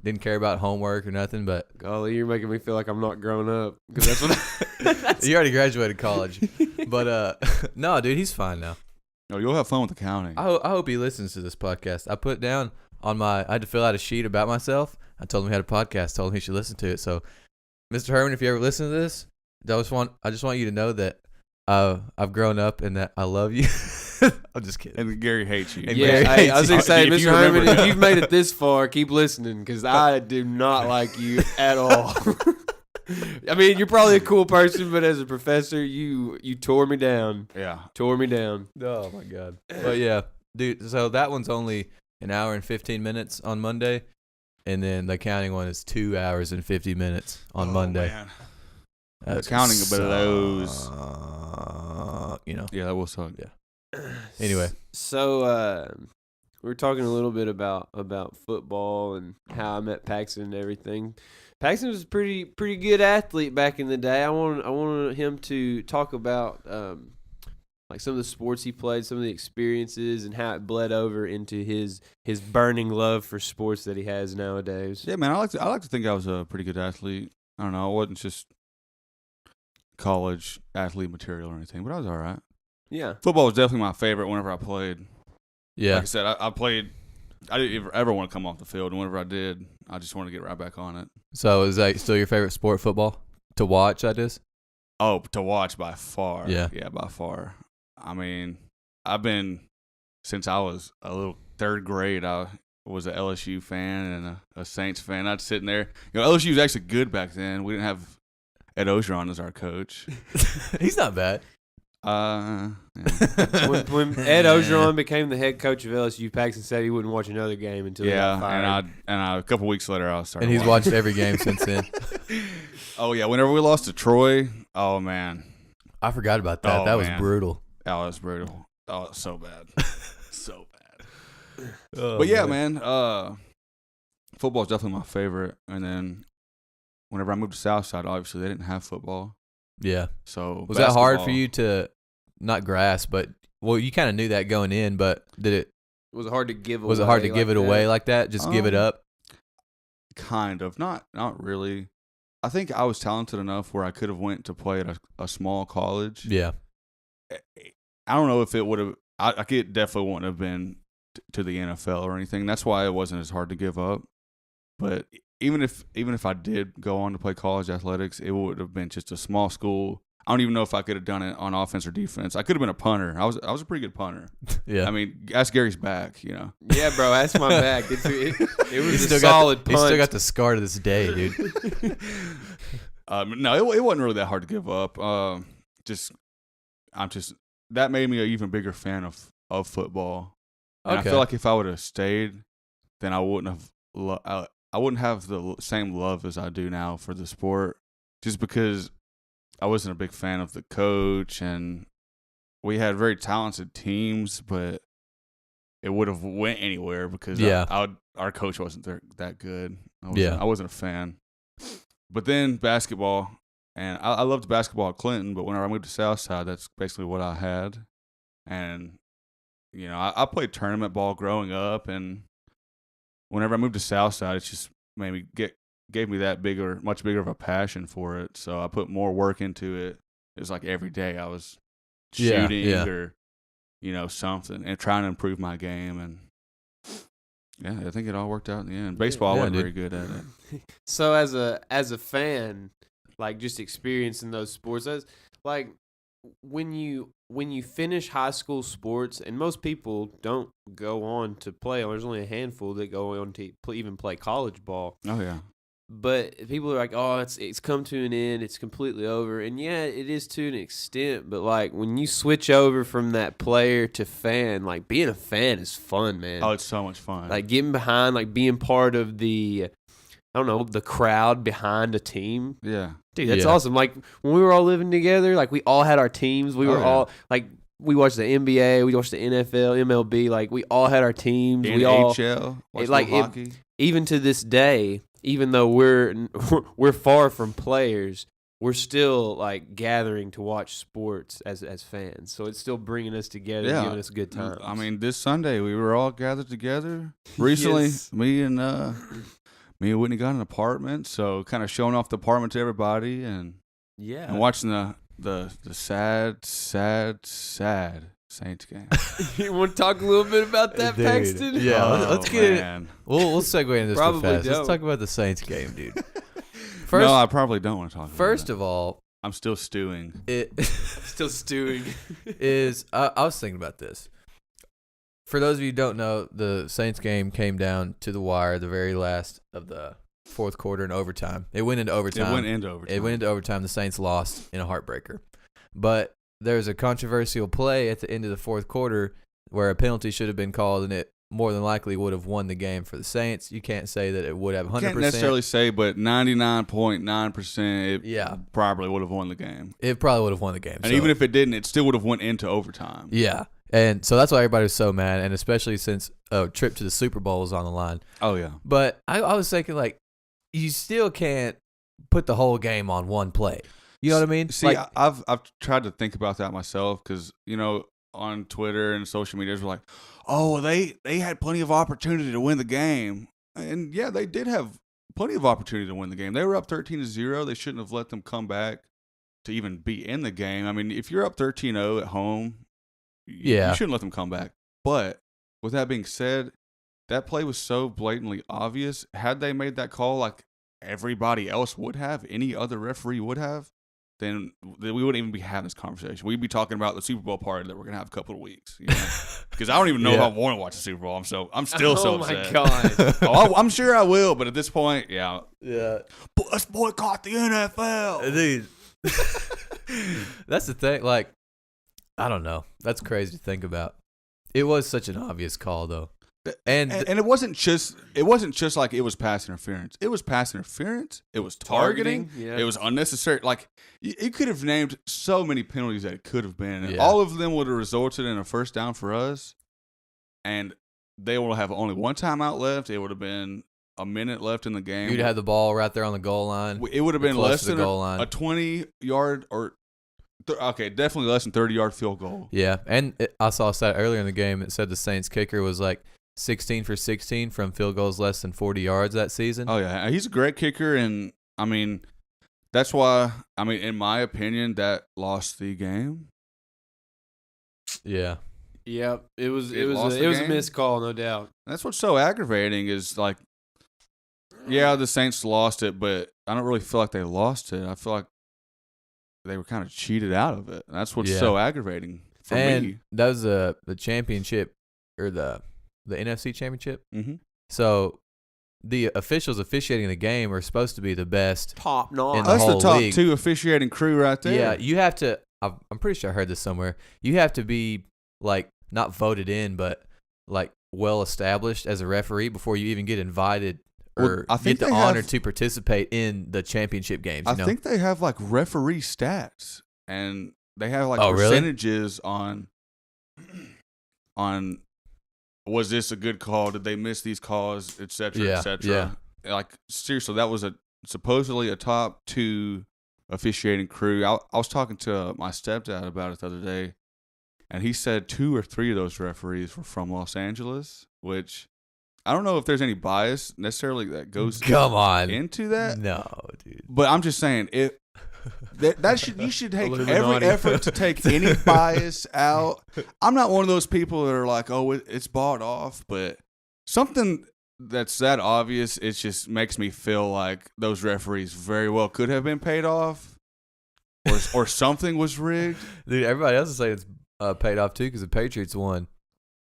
[SPEAKER 1] Didn't care about homework or nothing. But
[SPEAKER 3] golly, you're making me feel like I'm not grown up because that's what.
[SPEAKER 1] you already graduated college. But no, dude, he's fine now.
[SPEAKER 4] Oh, you'll have fun with accounting.
[SPEAKER 1] I hope he listens to this podcast. I put down I had to fill out a sheet about myself. I told him he had a podcast, told him he should listen to it. So, Mr. Herman, if you ever listen to this, I just want you to know that I've grown up and that I love you. I'm just kidding.
[SPEAKER 4] And Gary hates you.
[SPEAKER 1] And
[SPEAKER 3] Yeah,
[SPEAKER 1] Gary
[SPEAKER 3] I was
[SPEAKER 1] hates
[SPEAKER 3] gonna
[SPEAKER 1] you.
[SPEAKER 3] say,
[SPEAKER 4] If you
[SPEAKER 3] Mr. Herman,
[SPEAKER 4] remember
[SPEAKER 3] if
[SPEAKER 4] that.
[SPEAKER 3] you've made it this far, keep listening because I do not like you at all. I mean, you're probably a cool person, but as a professor, you tore me down.
[SPEAKER 4] Yeah.
[SPEAKER 3] Tore me down.
[SPEAKER 1] Oh my god. But yeah, dude. So that one's only an hour and 15 minutes on Monday, and then the accounting one is 2 hours and 50 minutes on Monday.
[SPEAKER 4] Man.
[SPEAKER 1] That
[SPEAKER 4] Accounting blows.
[SPEAKER 1] suck,
[SPEAKER 4] Yeah, that will suck.
[SPEAKER 1] Yeah. Anyway.
[SPEAKER 3] So we were talking a little bit about football and how I met Paxton and everything. Paxton was a pretty good athlete back in the day. I wanted him to talk about like some of the sports he played, some of the experiences, and how it bled over into his burning love for sports that he has nowadays.
[SPEAKER 4] Yeah, man. I like to think I was a pretty good athlete. I don't know. I wasn't just college athlete material or anything, but I was all right.
[SPEAKER 3] Yeah.
[SPEAKER 4] Football was definitely my favorite whenever I played.
[SPEAKER 1] Yeah.
[SPEAKER 4] Like I said, I played. I didn't ever want to come off the field, and whenever I did, I just wanted to get right back on it.
[SPEAKER 1] So is that still your favorite sport, football? To watch, that is?
[SPEAKER 4] Oh, to watch by far.
[SPEAKER 1] Yeah.
[SPEAKER 4] Yeah, by far. I mean, I've been, since I was a little third grade, I was an LSU fan and a Saints fan. I'd sit in there. LSU was actually good back then. We didn't have Ed Ogeron as our coach.
[SPEAKER 1] He's not bad.
[SPEAKER 4] Yeah.
[SPEAKER 3] When Ed Ogeron became the head coach of LSU, Paxton said he wouldn't watch another game until he got fired.
[SPEAKER 4] and a couple weeks later, I started
[SPEAKER 1] And he's
[SPEAKER 4] watching.
[SPEAKER 1] watched every game since then.
[SPEAKER 4] Oh, yeah. Whenever we lost to Troy, oh, man.
[SPEAKER 1] I forgot about that.
[SPEAKER 4] Oh,
[SPEAKER 1] That was
[SPEAKER 4] man.
[SPEAKER 1] brutal.
[SPEAKER 4] Oh, that's brutal. Oh, so bad. So bad.
[SPEAKER 1] Oh,
[SPEAKER 4] But yeah, man, football is definitely my favorite. And then whenever I moved to Southside, obviously they didn't have football.
[SPEAKER 1] Yeah.
[SPEAKER 4] So
[SPEAKER 1] Was that hard for
[SPEAKER 4] basketball-
[SPEAKER 1] you to not grasp, but well, you kind of knew that going in, but
[SPEAKER 3] Was it hard to give away?
[SPEAKER 1] was it hard to give it
[SPEAKER 3] that?
[SPEAKER 1] away like that? Just give it up?
[SPEAKER 4] Kind of. Not really. I think I was talented enough where I could have went to play at a small college.
[SPEAKER 1] Yeah.
[SPEAKER 4] I don't know if it would have. I could definitely wouldn't have been to the NFL or anything. That's why it wasn't as hard to give up. But even if I did go on to play college athletics, it would have been just a small school. I don't even know if I could have done it on offense or defense. I could have been a punter. I was a pretty good punter.
[SPEAKER 1] Yeah.
[SPEAKER 4] I mean, ask Gary's back. You know.
[SPEAKER 3] Yeah, bro. That's my back. It was
[SPEAKER 1] He
[SPEAKER 3] a solid
[SPEAKER 1] He
[SPEAKER 3] punch.
[SPEAKER 1] still got the scar to this day, dude.
[SPEAKER 4] No, it wasn't really that hard to give up. That made me an even bigger fan of football. And
[SPEAKER 1] Okay.
[SPEAKER 4] I feel like if I would have stayed, then I wouldn't have I wouldn't have the same love as I do now for the sport, just because I wasn't a big fan of the coach, and we had very talented teams, but it would have went anywhere because our coach wasn't that good. I wasn't a fan. But then basketball, and I loved basketball at Clinton, but whenever I moved to Southside, that's basically what I had. And, you know, I played tournament ball growing up, and whenever I moved to Southside, it just gave me that much bigger of a passion for it. So I put more work into it. It was like every day I was shooting or, you know, something and trying to improve my game. And yeah, I think it all worked out in the end. Baseball, I wasn't very good at it.
[SPEAKER 3] So as a fan, like just experiencing those sports, that's like when you finish high school sports, and most people don't go on to play. There's only a handful that go on to even play college ball.
[SPEAKER 4] Oh yeah.
[SPEAKER 3] But people are like, oh, it's come to an end. It's completely over. And yeah, it is to an extent. But like when you switch over from that player to fan, like being a fan is fun, man.
[SPEAKER 4] Oh, it's so much fun.
[SPEAKER 3] Like getting behind, like being part of the, I don't know, the crowd behind a team.
[SPEAKER 4] Yeah.
[SPEAKER 3] Dude, that's awesome. Like when we were all living together, like we all had our teams. We were all like, we watched the NBA, we watched the NFL, MLB. Like we all had our teams.
[SPEAKER 4] NHL,
[SPEAKER 3] we all
[SPEAKER 4] hockey.
[SPEAKER 3] Even to this day, even though we're far from players, we're still like gathering to watch sports as fans. So it's still bringing us together, giving us good times.
[SPEAKER 4] I mean, this Sunday we were all gathered together. Recently,
[SPEAKER 3] Yes.
[SPEAKER 4] me and Whitney got an apartment, so kind of showing off the apartment to everybody and watching the sad Saints game.
[SPEAKER 3] You want to talk a little bit about that,
[SPEAKER 1] Dude,
[SPEAKER 3] Paxton?
[SPEAKER 1] yeah. Let's get it.
[SPEAKER 4] man.
[SPEAKER 1] We'll segue into this real
[SPEAKER 3] Probably
[SPEAKER 1] fast. Let's
[SPEAKER 3] don't.
[SPEAKER 1] talk about the Saints game, dude.
[SPEAKER 4] No, I probably don't want to talk about
[SPEAKER 1] First
[SPEAKER 4] it.
[SPEAKER 1] of all,
[SPEAKER 4] I'm still stewing.
[SPEAKER 1] it
[SPEAKER 3] Still stewing.
[SPEAKER 1] is I was thinking about this. For those of you who don't know, the Saints game came down to the wire, the very last of the fourth quarter in overtime. It went into overtime. It went into overtime. The Saints lost in a heartbreaker. But there's a controversial play at the end of the fourth quarter where a penalty should have been called, and it more than likely would have won the game for the Saints. You can't say that it would have 100%.
[SPEAKER 4] Can't necessarily say, but 99.9% it probably would have won the game.
[SPEAKER 1] It probably would have won the game.
[SPEAKER 4] And even if it didn't, it still would have went into overtime.
[SPEAKER 1] Yeah. And so that's why everybody was so mad, and especially since a trip to the Super Bowl is on the line.
[SPEAKER 4] Oh, yeah.
[SPEAKER 1] But I was thinking, like, you still can't put the whole game on one play. You know what I mean?
[SPEAKER 4] See,
[SPEAKER 1] like,
[SPEAKER 4] I've tried to think about that myself because, you know, on Twitter and social media, we're like, oh, they had plenty of opportunity to win the game. And, yeah, they did have plenty of opportunity to win the game. They were up 13-0. They shouldn't have let them come back to even be in the game. I mean, if you're up 13-0 at home, you shouldn't let them come back. But with that being said, that play was so blatantly obvious. Had they made that call like everybody else would have, any other referee would have, then we wouldn't even be having this conversation. We'd be talking about the Super Bowl party that we're gonna have a couple of weeks. You know? Because I don't even know if I want to watch the Super Bowl. I'm still so upset.
[SPEAKER 3] Oh my god!
[SPEAKER 4] I'm sure I will, but at this point,
[SPEAKER 1] yeah.
[SPEAKER 4] Let's boycott the NFL.
[SPEAKER 1] Dude. That's the thing. Like, I don't know. That's crazy to think about. It was such an obvious call, though. And
[SPEAKER 4] it wasn't just like it was pass interference. It was pass interference. It was targeting.
[SPEAKER 3] Yeah.
[SPEAKER 4] It was unnecessary. Like it could have named so many penalties that it could have been. And
[SPEAKER 1] Yeah.
[SPEAKER 4] all of them would have resulted in a first down for us. And they will have only one timeout left. It would have been a minute left in the game.
[SPEAKER 1] you'd have the ball right there on the goal line.
[SPEAKER 4] It would have been
[SPEAKER 1] close
[SPEAKER 4] less
[SPEAKER 1] to the
[SPEAKER 4] than
[SPEAKER 1] goal line.
[SPEAKER 4] a 20-yard or definitely less than 30-yard field goal.
[SPEAKER 1] Yeah, and I saw a stat earlier in the game. It said the Saints kicker was like 16 for 16 from field goals less than 40 yards that season.
[SPEAKER 4] Oh yeah, he's a great kicker, and I mean, that's why. I mean, in my opinion, that lost the game.
[SPEAKER 1] Yeah.
[SPEAKER 3] Yep. It was
[SPEAKER 4] It
[SPEAKER 3] a
[SPEAKER 4] lost the game?
[SPEAKER 3] missed call, no doubt.
[SPEAKER 4] That's what's so aggravating is like, yeah, the Saints lost it, but I don't really feel like they lost it. I feel like they were kind of cheated out of it. That's what's
[SPEAKER 1] Yeah.
[SPEAKER 4] so aggravating for
[SPEAKER 1] And
[SPEAKER 4] me.
[SPEAKER 1] that was the championship or the NFC championship.
[SPEAKER 4] Mm-hmm.
[SPEAKER 1] So the officials officiating the game are supposed to be the best.
[SPEAKER 3] Top notch.
[SPEAKER 1] In the
[SPEAKER 4] That's the
[SPEAKER 1] whole
[SPEAKER 4] top
[SPEAKER 1] league.
[SPEAKER 4] 2 officiating crew right there.
[SPEAKER 1] Yeah, you have to. I'm pretty sure I heard this somewhere. You have to be like not voted in, but like well established as a referee before you even get invited
[SPEAKER 4] Well,
[SPEAKER 1] or
[SPEAKER 4] I think
[SPEAKER 1] get the
[SPEAKER 4] they
[SPEAKER 1] honor
[SPEAKER 4] have-
[SPEAKER 1] to participate in the championship games.
[SPEAKER 4] I
[SPEAKER 1] You know?
[SPEAKER 4] think they have like referee stats, and they have like
[SPEAKER 1] Oh, really?
[SPEAKER 4] percentages on was this a good call? Did they miss these calls, et cetera,
[SPEAKER 1] Yeah,
[SPEAKER 4] et cetera. Like seriously, that was supposedly a top 2 officiating crew. I was talking to my stepdad about it the other day, and he said 2 or 3 of those referees were from Los Angeles, which I don't know if there's any bias necessarily that goes
[SPEAKER 1] Come on.
[SPEAKER 4] into that.
[SPEAKER 1] No, dude.
[SPEAKER 4] But I'm just saying, you should take every
[SPEAKER 3] Illuminati.
[SPEAKER 4] effort to take any bias out. I'm not one of those people that are like, oh, it's bought off, but something that's that obvious, it just makes me feel like those referees very well could have been paid off, or something was rigged.
[SPEAKER 1] Dude, everybody else is saying it's paid off too because the Patriots won.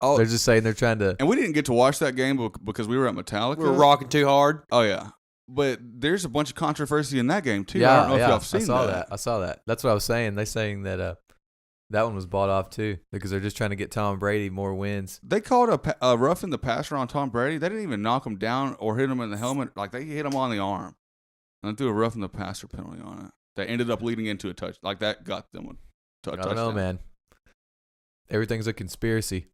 [SPEAKER 4] Oh,
[SPEAKER 1] They're just saying they're trying to.
[SPEAKER 4] and we didn't get to watch that game because we were at Metallica.
[SPEAKER 3] We were rocking too hard.
[SPEAKER 4] Oh yeah, but there's a bunch of controversy in that game too. I don't know if y'all have seen
[SPEAKER 1] I saw that. That's what I was saying. They're saying that that one was bought off too because they're just trying to get Tom Brady more wins.
[SPEAKER 4] They called a roughing the passer on Tom Brady. They didn't even knock him down or hit him in the helmet. Like, they hit him on the arm and threw a roughing the passer penalty on it. That ended up leading into a touch. Like, that got them a touchdown.
[SPEAKER 1] I don't know, man. Everything's a conspiracy.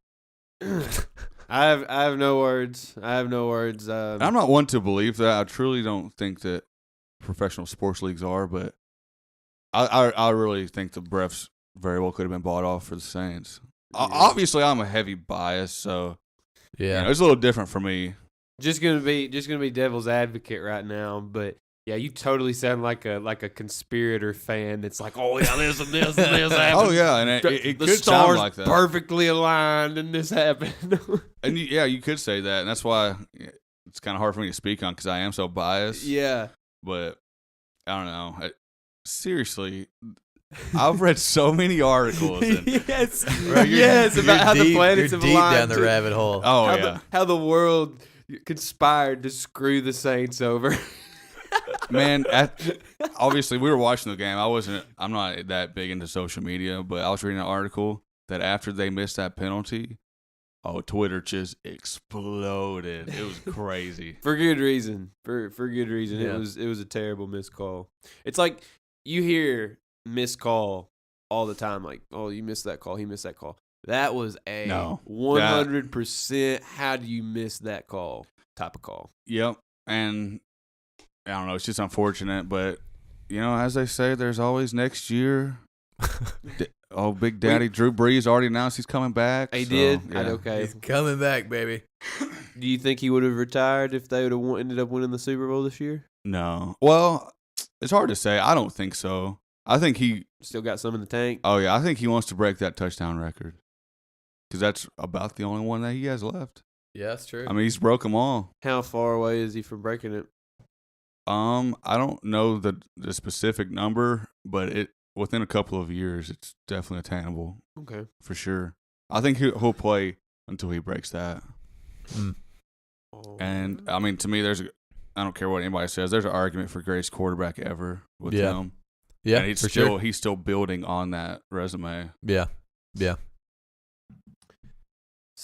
[SPEAKER 3] I have no words. I'm
[SPEAKER 4] not one to believe that. I truly don't think that professional sports leagues are, but I really think the refs very well could have been bought off for the Saints. Obviously, I'm a heavy bias, so
[SPEAKER 1] Yeah.
[SPEAKER 4] it's a little different for me.
[SPEAKER 3] just gonna be devil's advocate right now, but yeah, you totally sound like a conspirator fan that's like, oh yeah, this and this and this happened.
[SPEAKER 4] Oh yeah, and it
[SPEAKER 3] The
[SPEAKER 4] could sound
[SPEAKER 3] stars
[SPEAKER 4] like that.
[SPEAKER 3] perfectly aligned, and this happened.
[SPEAKER 4] And you could say that, and that's why it's kind of hard for me to speak on because I am so biased.
[SPEAKER 3] Yeah.
[SPEAKER 4] But I don't know. Seriously, I've read so many articles. And,
[SPEAKER 3] Yes.
[SPEAKER 1] Bro,
[SPEAKER 3] Yes, about how the
[SPEAKER 1] deep,
[SPEAKER 3] planets
[SPEAKER 1] you're
[SPEAKER 3] have
[SPEAKER 1] deep
[SPEAKER 3] aligned.
[SPEAKER 1] down the
[SPEAKER 3] to-
[SPEAKER 1] rabbit hole.
[SPEAKER 4] oh
[SPEAKER 3] how
[SPEAKER 4] yeah,
[SPEAKER 3] how the world conspired to screw the Saints over.
[SPEAKER 4] man. Obviously, we were watching the game. I'm not that big into social media, but I was reading an article that after they missed that penalty, Twitter just exploded. It was crazy.
[SPEAKER 3] For good reason. For good reason.
[SPEAKER 1] Yeah.
[SPEAKER 3] It was a terrible missed call. It's like you hear missed call all the time, like, oh, you missed that call, he missed that call. That was a
[SPEAKER 4] No.
[SPEAKER 3] 100% how do you miss that call type of call.
[SPEAKER 4] Yep, and I don't know. It's just unfortunate, but as they say, there's always next year. Big Daddy Drew Brees already announced he's coming back.
[SPEAKER 3] He
[SPEAKER 4] so,
[SPEAKER 3] did?
[SPEAKER 4] yeah.
[SPEAKER 3] Okay.
[SPEAKER 1] He's coming back, baby.
[SPEAKER 3] Do you think he would have retired if they would have ended up winning the Super Bowl this year?
[SPEAKER 4] No. Well, it's hard to say. I don't think so. I think he.
[SPEAKER 3] Still got some in the tank?
[SPEAKER 4] Oh yeah, I think he wants to break that touchdown record because that's about the only one that he has left.
[SPEAKER 1] Yeah, that's true.
[SPEAKER 4] I mean, he's broke them all.
[SPEAKER 3] How far away is he from breaking it?
[SPEAKER 4] I don't know the specific number, but within a couple of years, it's definitely attainable
[SPEAKER 3] Okay.
[SPEAKER 4] for sure. I think he'll play until he breaks that.
[SPEAKER 1] Mm.
[SPEAKER 4] And I mean, to me, I don't care what anybody says. There's an argument for greatest quarterback ever with
[SPEAKER 1] Yeah.
[SPEAKER 4] him.
[SPEAKER 1] Yeah,
[SPEAKER 4] and
[SPEAKER 1] for sure.
[SPEAKER 4] he's still building on that resume.
[SPEAKER 1] Yeah.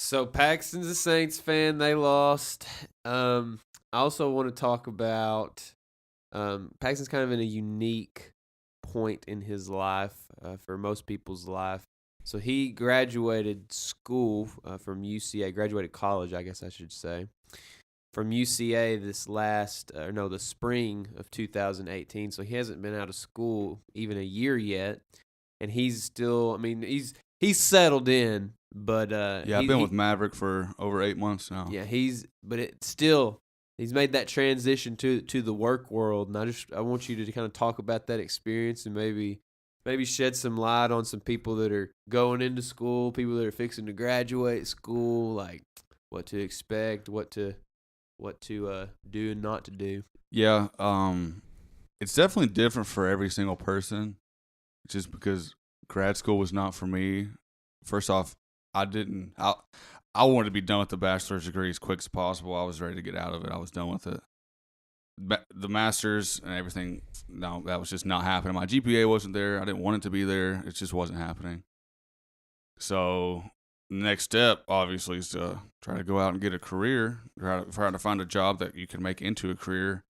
[SPEAKER 3] So Paxton's a Saints fan. They lost. I also want to talk about Paxton's kind of in a unique point in his life for most people's life. So he graduated school from UCA, graduated college, I guess I should say, from UCA the spring of 2018. So he hasn't been out of school even a year yet, and he's still. I mean, he's settled in, but
[SPEAKER 4] I've been with Maverick for over 8 months now.
[SPEAKER 3] Yeah, he's made that transition to the work world, and I want you to kind of talk about that experience and maybe shed some light on some people that are going into school, people that are fixing to graduate school, like what to expect, what to do and not to do.
[SPEAKER 4] Yeah, it's definitely different for every single person, just because grad school was not for me. First off, I wanted to be done with the bachelor's degree as quick as possible. I was ready to get out of it. I was done with it. The master's and everything, no, that was just not happening. My GPA wasn't there. I didn't want it to be there. It just wasn't happening. So the next step, obviously, is to try to go out and get a career, try to find a job that you can make into a career.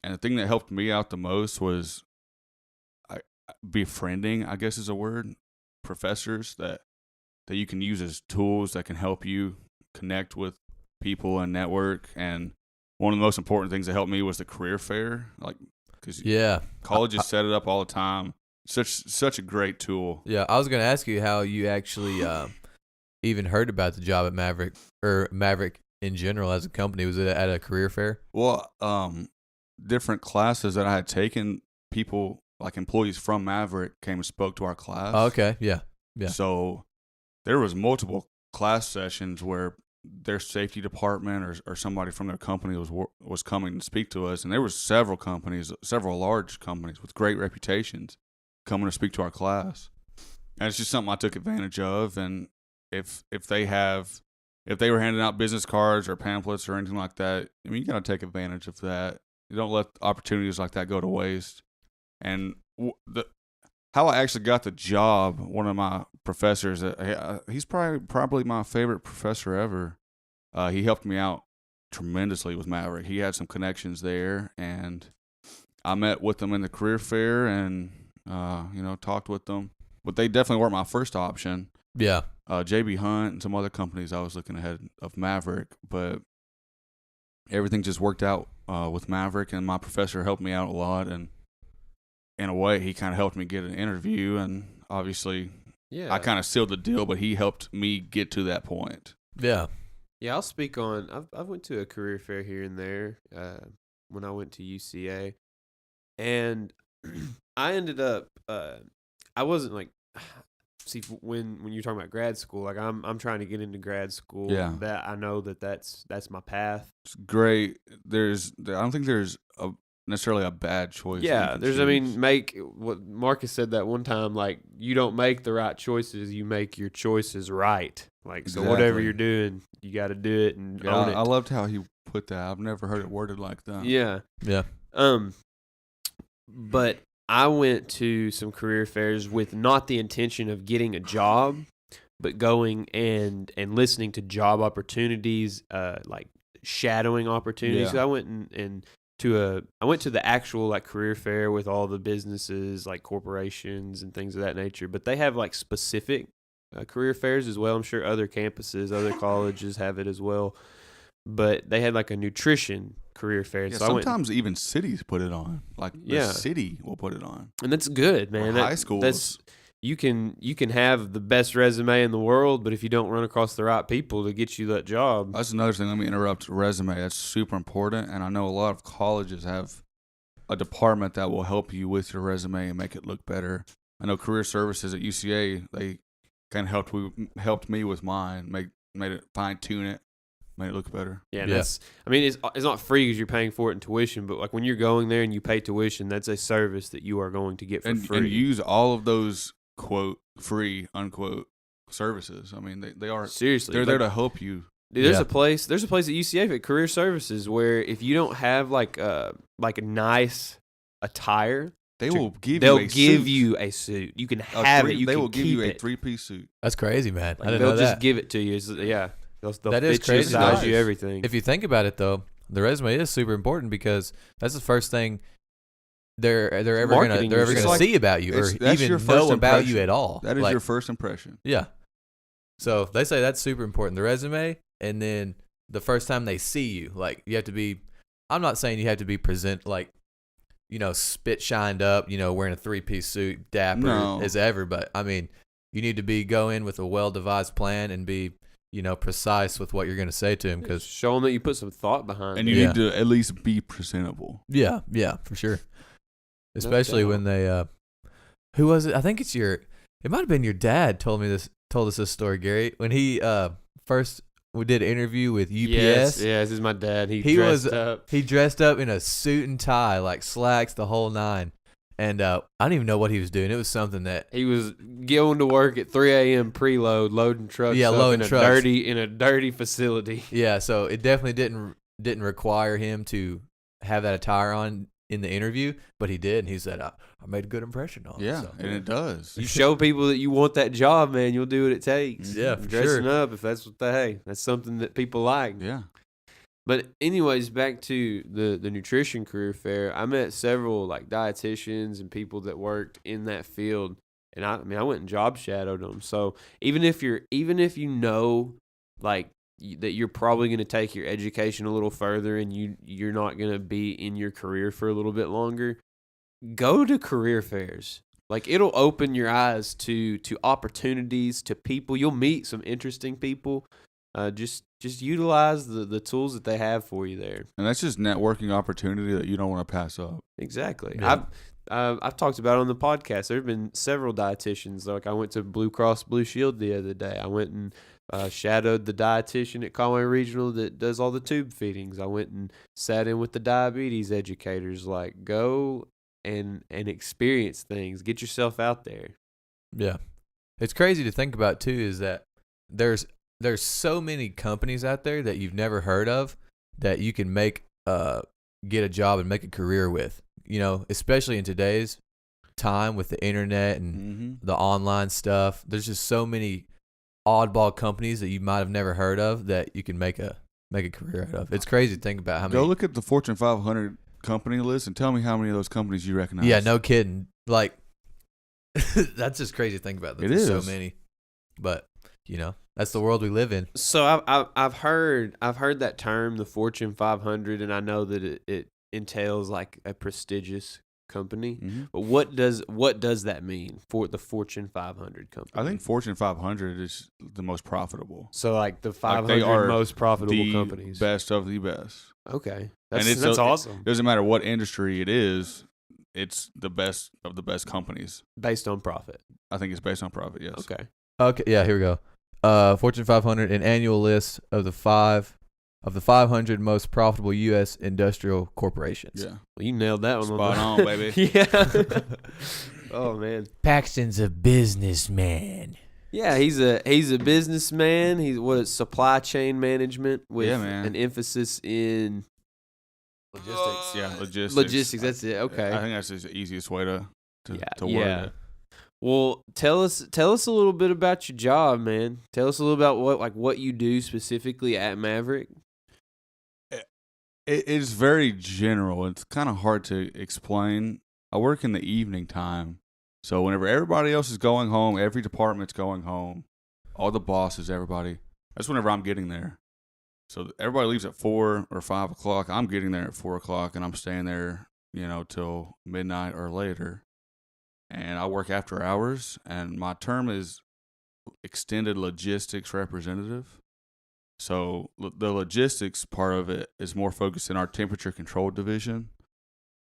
[SPEAKER 4] And the thing that helped me out the most was befriending, I guess is a word, professors that you can use as tools that can help you connect with people and network. And one of the most important things that helped me was the career fair, because colleges set it up all the time. Such a great tool.
[SPEAKER 1] Yeah, I was going to ask you how you actually even heard about the job at Maverick, or Maverick in general as a company. Was it at a career fair?
[SPEAKER 4] Well, different classes that I had taken, people like employees from Maverick came and spoke to our class.
[SPEAKER 1] Oh, okay, yeah.
[SPEAKER 4] So there was multiple class sessions where their safety department or somebody from their company was coming to speak to us, and there was several large companies with great reputations coming to speak to our class. And it's just something I took advantage of. And if they were handing out business cards or pamphlets or anything like that, I mean, you got to take advantage of that. You don't let opportunities like that go to waste. And how I actually got the job, one of my professors, he's probably my favorite professor ever. He helped me out tremendously with Maverick. He had some connections there, and I met with them in the career fair and talked with them. But they definitely weren't my first option.
[SPEAKER 1] Yeah.
[SPEAKER 4] JB Hunt and some other companies I was looking ahead of Maverick, but everything just worked out with Maverick, and my professor helped me out a lot. And in a way, he kind of helped me get an interview, and obviously, I kind of sealed the deal, but he helped me get to that point.
[SPEAKER 1] Yeah.
[SPEAKER 3] Yeah, I'll speak on. I've went to a career fair here and there when I went to UCA, and I ended up. I wasn't like. See, when you're talking about grad school, like I'm trying to get into grad school.
[SPEAKER 4] Yeah.
[SPEAKER 3] That I know that's my path.
[SPEAKER 4] It's great. I don't think there's necessarily a bad choice.
[SPEAKER 3] Yeah, what Marcus said that one time, like, you don't make the right choices, you make your choices right. Like, so whatever you're doing, you got to do it and own it.
[SPEAKER 4] I loved how he put that. I've never heard it worded like that.
[SPEAKER 3] Yeah.
[SPEAKER 1] Yeah.
[SPEAKER 3] But I went to some career fairs with not the intention of getting a job, but going and listening to job opportunities, like shadowing opportunities.
[SPEAKER 4] Yeah.
[SPEAKER 3] So I went I went to the actual like career fair with all the businesses, like corporations and things of that nature. But they have like specific career fairs as well. I'm sure other campuses, other colleges have it as well. But they had like a nutrition career fair.
[SPEAKER 4] Yeah,
[SPEAKER 3] so
[SPEAKER 4] sometimes even cities put it on. Like the city will put it on.
[SPEAKER 3] And that's good, man.
[SPEAKER 4] High schools.
[SPEAKER 3] You can have the best resume in the world, but if you don't run across the right people to get you that job.
[SPEAKER 4] That's another thing. Let me interrupt. Resume. That's super important. And I know a lot of colleges have a department that will help you with your resume and make it look better. I know career services at UCA, they kind of helped me with mine, made it fine tune it, made it look better.
[SPEAKER 3] Yeah, it's not free because you're paying for it in tuition, but like when you're going there and you pay tuition, that's a service that you are going to get for free.
[SPEAKER 4] And use all of those quote free unquote services. I mean, they are
[SPEAKER 3] seriously,
[SPEAKER 4] they're there to help you.
[SPEAKER 3] Dude, there's a place at UCA at Career Services where if you don't have like a nice attire,
[SPEAKER 4] they'll give
[SPEAKER 3] you a suit. You can have it.
[SPEAKER 4] They will give you a 3-piece suit.
[SPEAKER 1] That's crazy, man.
[SPEAKER 3] Like,
[SPEAKER 1] I didn't know that.
[SPEAKER 3] They'll just give it to you. Yeah. They'll
[SPEAKER 1] That is
[SPEAKER 3] fit you,
[SPEAKER 1] crazy.
[SPEAKER 3] size
[SPEAKER 4] Nice.
[SPEAKER 3] you, everything.
[SPEAKER 1] If you think about it, though, the resume is super important because that's the first thing they're ever
[SPEAKER 3] marketing.
[SPEAKER 1] gonna
[SPEAKER 3] It's like-
[SPEAKER 1] see about you or
[SPEAKER 4] that's your
[SPEAKER 1] even
[SPEAKER 4] first
[SPEAKER 1] know about
[SPEAKER 4] impression.
[SPEAKER 1] you at all.
[SPEAKER 4] That is
[SPEAKER 1] Like,
[SPEAKER 4] your first impression.
[SPEAKER 1] yeah. So they say that's super important. The resume, and then the first time they see you, like you have to be. I'm not saying you have to be spit shined up, wearing a 3-piece suit, dapper
[SPEAKER 4] No.
[SPEAKER 1] as ever. But I mean, you need to go in with a well-devised plan and be, precise with what you're going to say to him. Because
[SPEAKER 3] show them that you put some thought behind
[SPEAKER 4] And
[SPEAKER 3] it.
[SPEAKER 4] you
[SPEAKER 1] Yeah.
[SPEAKER 4] need to at least be presentable.
[SPEAKER 1] yeah, for sure. Especially when they, who was it? I think it might have been your dad told us this story, Gary, when he first we did an interview with UPS.
[SPEAKER 3] Yes, this is my dad. He
[SPEAKER 1] was
[SPEAKER 3] dressed up.
[SPEAKER 1] He dressed up in a suit and tie, like slacks, the whole nine. And I don't even know what he was doing. It was something that
[SPEAKER 3] He was going to work at 3 a.m. preload, loading trucks.
[SPEAKER 1] Yeah,
[SPEAKER 3] up
[SPEAKER 1] loading
[SPEAKER 3] in
[SPEAKER 1] trucks.
[SPEAKER 3] in a dirty facility.
[SPEAKER 1] yeah. So it definitely didn't require him to have that attire on in the interview, but he did, and he said, "I made a good impression on it."
[SPEAKER 4] Yeah,
[SPEAKER 1] So.
[SPEAKER 4] and it does.
[SPEAKER 3] You show people that you want that job, man. You'll do what it takes.
[SPEAKER 1] Yeah, for
[SPEAKER 3] dressing
[SPEAKER 1] sure.
[SPEAKER 3] up if that's that's something that people like.
[SPEAKER 4] Yeah.
[SPEAKER 3] But anyways, back to the nutrition career fair. I met several like dietitians and people that worked in that field, and I went and job shadowed them. So even if you know like that you're probably going to take your education a little further and you're not going to be in your career for a little bit longer, go to career fairs. Like it'll open your eyes to opportunities, to people. You'll meet some interesting people. Just utilize the tools that they have for you there.
[SPEAKER 4] And that's just networking opportunity that you don't want to pass up.
[SPEAKER 3] Exactly.
[SPEAKER 1] Yeah.
[SPEAKER 3] I've talked about it on the podcast. There have been several dietitians. Like I went to Blue Cross Blue Shield the other day. I went and shadowed the dietitian at Conway Regional that does all the tube feedings. I went and sat in with the diabetes educators. Like go and experience things. Get yourself out there.
[SPEAKER 1] Yeah. It's crazy to think about too is that there's so many companies out there that you've never heard of that you can get a job and make a career with, especially in today's time with the internet and the online stuff. There's just so many oddball companies that you might have never heard of that you can make a career out of. It's crazy to think about how many.
[SPEAKER 4] Go look at the Fortune 500 company list and tell me how many of those companies you recognize.
[SPEAKER 1] Yeah, no kidding. Like that's just crazy to think about. That
[SPEAKER 4] It
[SPEAKER 1] there's
[SPEAKER 4] is.
[SPEAKER 1] so many, but that's the world we live in.
[SPEAKER 3] So I've heard that term, the Fortune 500, and I know that it entails like a prestigious company.
[SPEAKER 4] Mm-hmm.
[SPEAKER 3] But what does that mean for the Fortune 500 company?
[SPEAKER 4] I think Fortune 500 is the most profitable.
[SPEAKER 3] So like the
[SPEAKER 4] Like
[SPEAKER 3] 500
[SPEAKER 4] they are
[SPEAKER 3] most profitable
[SPEAKER 4] the
[SPEAKER 3] companies.
[SPEAKER 4] best of the best.
[SPEAKER 3] Okay,
[SPEAKER 4] And
[SPEAKER 3] that's
[SPEAKER 4] it's
[SPEAKER 3] awesome.
[SPEAKER 4] It doesn't matter what industry it is. It's the best of the best companies.
[SPEAKER 3] Based on profit.
[SPEAKER 4] I think it's based on profit. Yes.
[SPEAKER 3] Okay.
[SPEAKER 1] Yeah, here we go. Fortune 500, an annual list of the 500 most profitable U.S. industrial corporations.
[SPEAKER 4] Yeah.
[SPEAKER 3] Well, you nailed that one.
[SPEAKER 4] Spot on, baby.
[SPEAKER 3] Yeah. Oh man.
[SPEAKER 1] Paxton's a businessman.
[SPEAKER 3] Yeah, he's a businessman. He's supply chain management with
[SPEAKER 4] Yeah, man.
[SPEAKER 3] an emphasis in
[SPEAKER 1] Logistics.
[SPEAKER 4] Yeah, logistics.
[SPEAKER 3] logistics. That's it. Okay.
[SPEAKER 4] I think that's the easiest way to word
[SPEAKER 3] yeah.
[SPEAKER 4] it.
[SPEAKER 3] Well, tell us a little bit about your job, man. Tell us a little about what you do specifically at Maverick.
[SPEAKER 4] It is very general. It's kind of hard to explain. I work in the evening time. So whenever everybody else is going home, every department's going home, all the bosses, everybody, that's whenever I'm getting there. So everybody leaves at 4 or 5 o'clock. I'm getting there at 4 o'clock, and I'm staying there, till midnight or later. And I work after hours, and my term is extended logistics representative. So the logistics part of it is more focused in our temperature control division.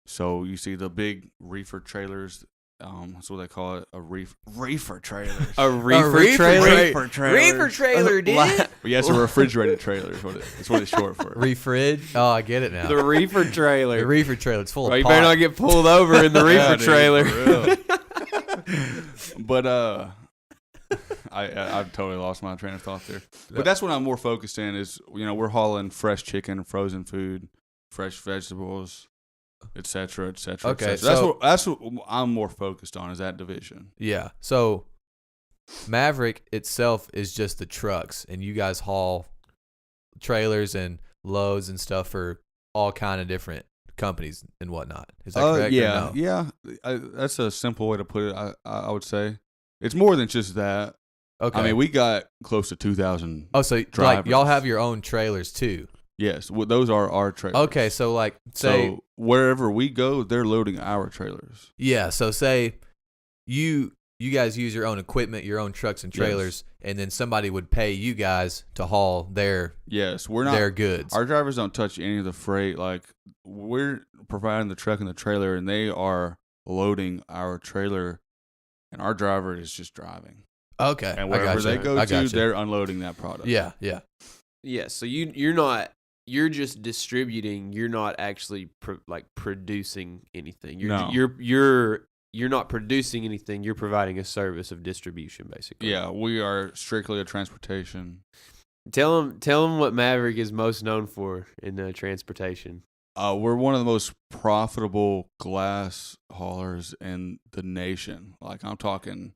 [SPEAKER 4] So you see the big reefer trailers. That's what they call it, a reefer trailers.
[SPEAKER 3] A reefer trailer.
[SPEAKER 4] Reefer trailer.
[SPEAKER 1] Reefer trailer, dude.
[SPEAKER 4] But yeah, it's a refrigerated trailer. Is what it's short for.
[SPEAKER 1] Refrig. Oh, I get it now.
[SPEAKER 3] The reefer trailer.
[SPEAKER 1] The reefer trailer. It's full
[SPEAKER 3] Well,
[SPEAKER 1] of
[SPEAKER 3] you
[SPEAKER 1] pot.
[SPEAKER 3] better not get pulled over in the reefer
[SPEAKER 4] Yeah, dude,
[SPEAKER 3] trailer.
[SPEAKER 4] for real. But I've totally lost my train of thought there. But that's what I'm more focused in is, we're hauling fresh chicken, frozen food, fresh vegetables, et cetera, et cetera.
[SPEAKER 1] Okay,
[SPEAKER 4] et cetera.
[SPEAKER 1] so-
[SPEAKER 4] That's what I'm more focused on is that division.
[SPEAKER 1] Yeah. So Maverick itself is just the trucks, and you guys haul trailers and loads and stuff for all kind of different companies and whatnot. Is that correct?
[SPEAKER 4] Yeah,
[SPEAKER 1] or no?
[SPEAKER 4] yeah. That's a simple way to put it. I would say it's more than just that.
[SPEAKER 1] Okay.
[SPEAKER 4] I mean, we got close to 2,000.
[SPEAKER 1] Oh, so like
[SPEAKER 4] drivers.
[SPEAKER 1] y'all have your own trailers too?
[SPEAKER 4] Yes, those are our trailers.
[SPEAKER 1] Okay, so like say
[SPEAKER 4] so wherever we go, they're loading our trailers.
[SPEAKER 1] yeah, so say you guys use your own equipment, your own trucks and trailers, and then somebody would pay you guys to haul their
[SPEAKER 4] we're not
[SPEAKER 1] their goods.
[SPEAKER 4] Our drivers don't touch any of the freight. Like we're providing the truck and the trailer, and they are loading our trailer, and our driver is just driving.
[SPEAKER 1] Okay,
[SPEAKER 4] And wherever they go to,
[SPEAKER 1] you.
[SPEAKER 4] they're unloading that product.
[SPEAKER 1] Yeah.
[SPEAKER 3] Yeah, so you're just distributing. You're not actually producing anything. You're not producing anything. You're providing a service of distribution, basically.
[SPEAKER 4] Yeah, we are strictly a transportation.
[SPEAKER 3] Tell them what Maverick is most known for in transportation.
[SPEAKER 4] We're one of the most profitable glass haulers in the nation. Like I'm talking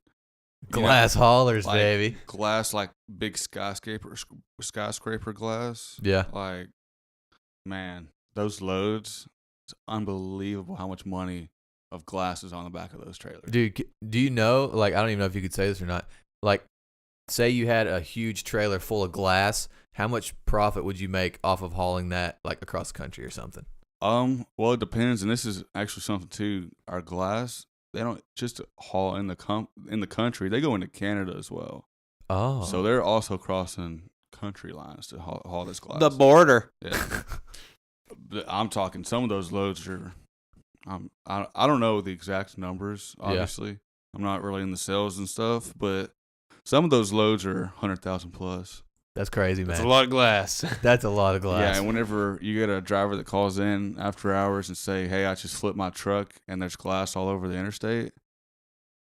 [SPEAKER 1] Glass haulers,
[SPEAKER 4] like
[SPEAKER 1] baby.
[SPEAKER 4] glass, like big skyscraper glass.
[SPEAKER 1] Yeah.
[SPEAKER 4] Like, man, those loads, it's unbelievable how much money of glass is on the back of those trailers.
[SPEAKER 1] Dude, do you know, like, I don't even know if you could say this or not. Like, say you had a huge trailer full of glass, how much profit would you make off of hauling that, like, across the country or something?
[SPEAKER 4] Well, it depends, and this is actually something too. Our glass, they don't just haul in the country; they go into Canada as well.
[SPEAKER 1] Oh,
[SPEAKER 4] So they're also crossing country lines to haul this glass.
[SPEAKER 3] The border.
[SPEAKER 4] Yeah. But I'm talking. Some of those loads are. I don't know the exact numbers. Obviously, I'm not really in the sales and stuff, but some of those loads are 100,000 plus.
[SPEAKER 1] that's crazy, man.
[SPEAKER 3] That's a lot of glass.
[SPEAKER 1] That's a lot of glass.
[SPEAKER 4] Yeah, and whenever you get a driver that calls in after hours and say, "Hey, I just flipped my truck and there's glass all over the interstate,"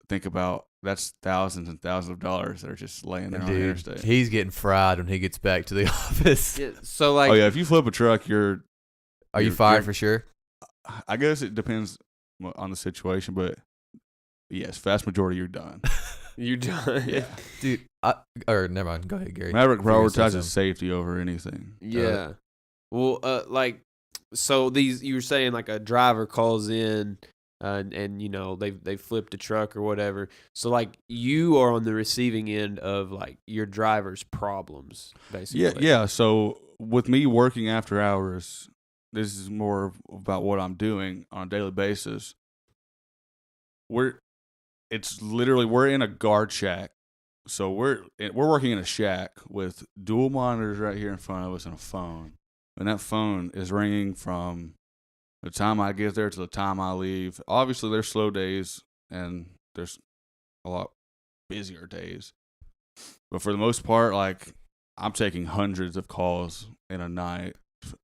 [SPEAKER 4] think about that's thousands and thousands of dollars that are just laying there on the
[SPEAKER 1] Dude,
[SPEAKER 4] interstate.
[SPEAKER 1] he's getting fried when he gets back to the office.
[SPEAKER 3] Yeah, so like,
[SPEAKER 4] Oh yeah, if you flip a truck,
[SPEAKER 1] Are you
[SPEAKER 4] you're-
[SPEAKER 1] fired
[SPEAKER 4] you're-
[SPEAKER 1] for sure?
[SPEAKER 4] I guess it depends on the situation, but yes, vast majority you're done.
[SPEAKER 3] you're done.
[SPEAKER 4] Yeah.
[SPEAKER 1] Dude, or never mind. Go ahead, Gary.
[SPEAKER 4] Maverick
[SPEAKER 1] Figure this
[SPEAKER 4] prioritizes
[SPEAKER 1] out.
[SPEAKER 4] safety over anything.
[SPEAKER 3] Yeah. Well, like, so you were saying like a driver calls in, and you know they flipped a truck or whatever. So like you are on the receiving end of like your driver's problems, basically.
[SPEAKER 4] Yeah. So with me working after hours, this is more about what I'm doing on a daily basis. We're in a guard shack. So we're working in a shack with dual monitors right here in front of us and a phone. And that phone is ringing from the time I get there to the time I leave. Obviously, there's slow days and there's a lot busier days. But for the most part, like, I'm taking hundreds of calls in a night.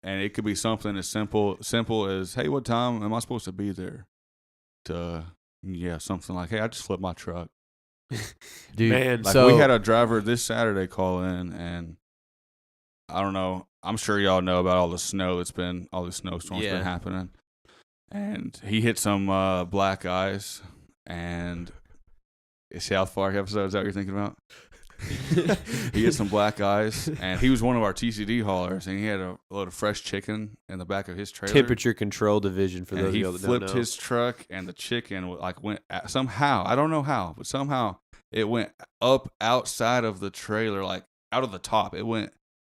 [SPEAKER 4] And it could be something as simple as, "Hey, what time am I supposed to be there?" To, something like, "Hey, I just flipped my truck."
[SPEAKER 1] Dude,
[SPEAKER 3] Man,
[SPEAKER 4] Like,
[SPEAKER 1] so
[SPEAKER 4] we had a driver this Saturday call in, and I don't know. I'm sure y'all know about all the snowstorms been happening. And he hit some black ice, and South Park episode, is that what you're thinking about? He hit some black ice, and he was one of our TCD haulers, and he had a load of fresh chicken in the back of his trailer.
[SPEAKER 3] Temperature control division for
[SPEAKER 4] And
[SPEAKER 3] those of
[SPEAKER 4] he
[SPEAKER 3] y'all that don't
[SPEAKER 4] flipped
[SPEAKER 3] know.
[SPEAKER 4] his truck, and the chicken went somehow. I don't know how, but somehow it went up outside of the trailer, like out of the top. It went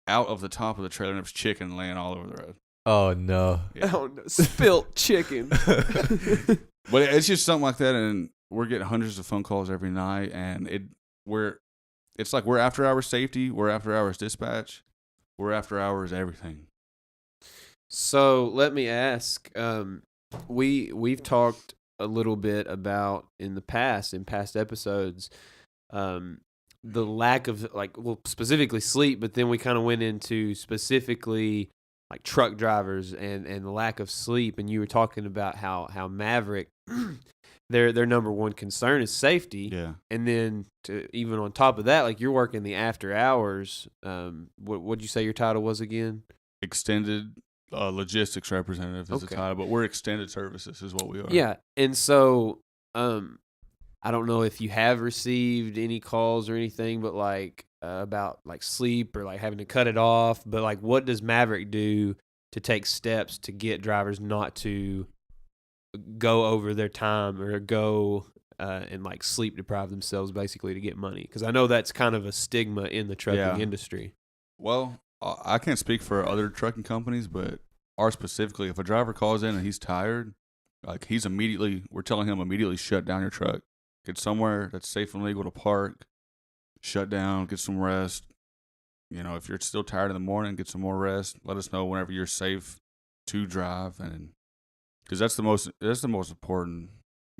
[SPEAKER 4] out of the top of the trailer, and there was chicken laying all over the road.
[SPEAKER 1] oh no.
[SPEAKER 4] Yeah.
[SPEAKER 3] Oh no, spilt chicken.
[SPEAKER 4] But it's just something like that, and we're getting hundreds of phone calls every night, and it's like we're after hours safety, we're after hours dispatch, we're after hours everything.
[SPEAKER 3] So let me ask. We've talked a little bit about in past episodes, the lack of specifically sleep, but then we kind of went into specifically like truck drivers and the lack of sleep, and you were talking about how Maverick their number one concern is safety.
[SPEAKER 4] Yeah.
[SPEAKER 3] And then even on top of that, like you're working the after hours. What'd you say your title was again?
[SPEAKER 4] Extended logistics representative is the
[SPEAKER 3] Okay.
[SPEAKER 4] title, but we're extended services is what we are.
[SPEAKER 3] Yeah. And so I don't know if you have received any calls or anything, but like about like sleep or like having to cut it off, but like what does Maverick do to take steps to get drivers not to go over their time or go and like sleep deprive themselves basically to get money? Because I know that's kind of a stigma in the trucking industry.
[SPEAKER 4] Well, I can't speak for other trucking companies, but ours specifically, if a driver calls in and he's tired, like we're telling him immediately shut down your truck. Get somewhere that's safe and legal to park. Shut down, get some rest. You know, if you're still tired in the morning, get some more rest. Let us know whenever you're safe to drive, and because that's the most important.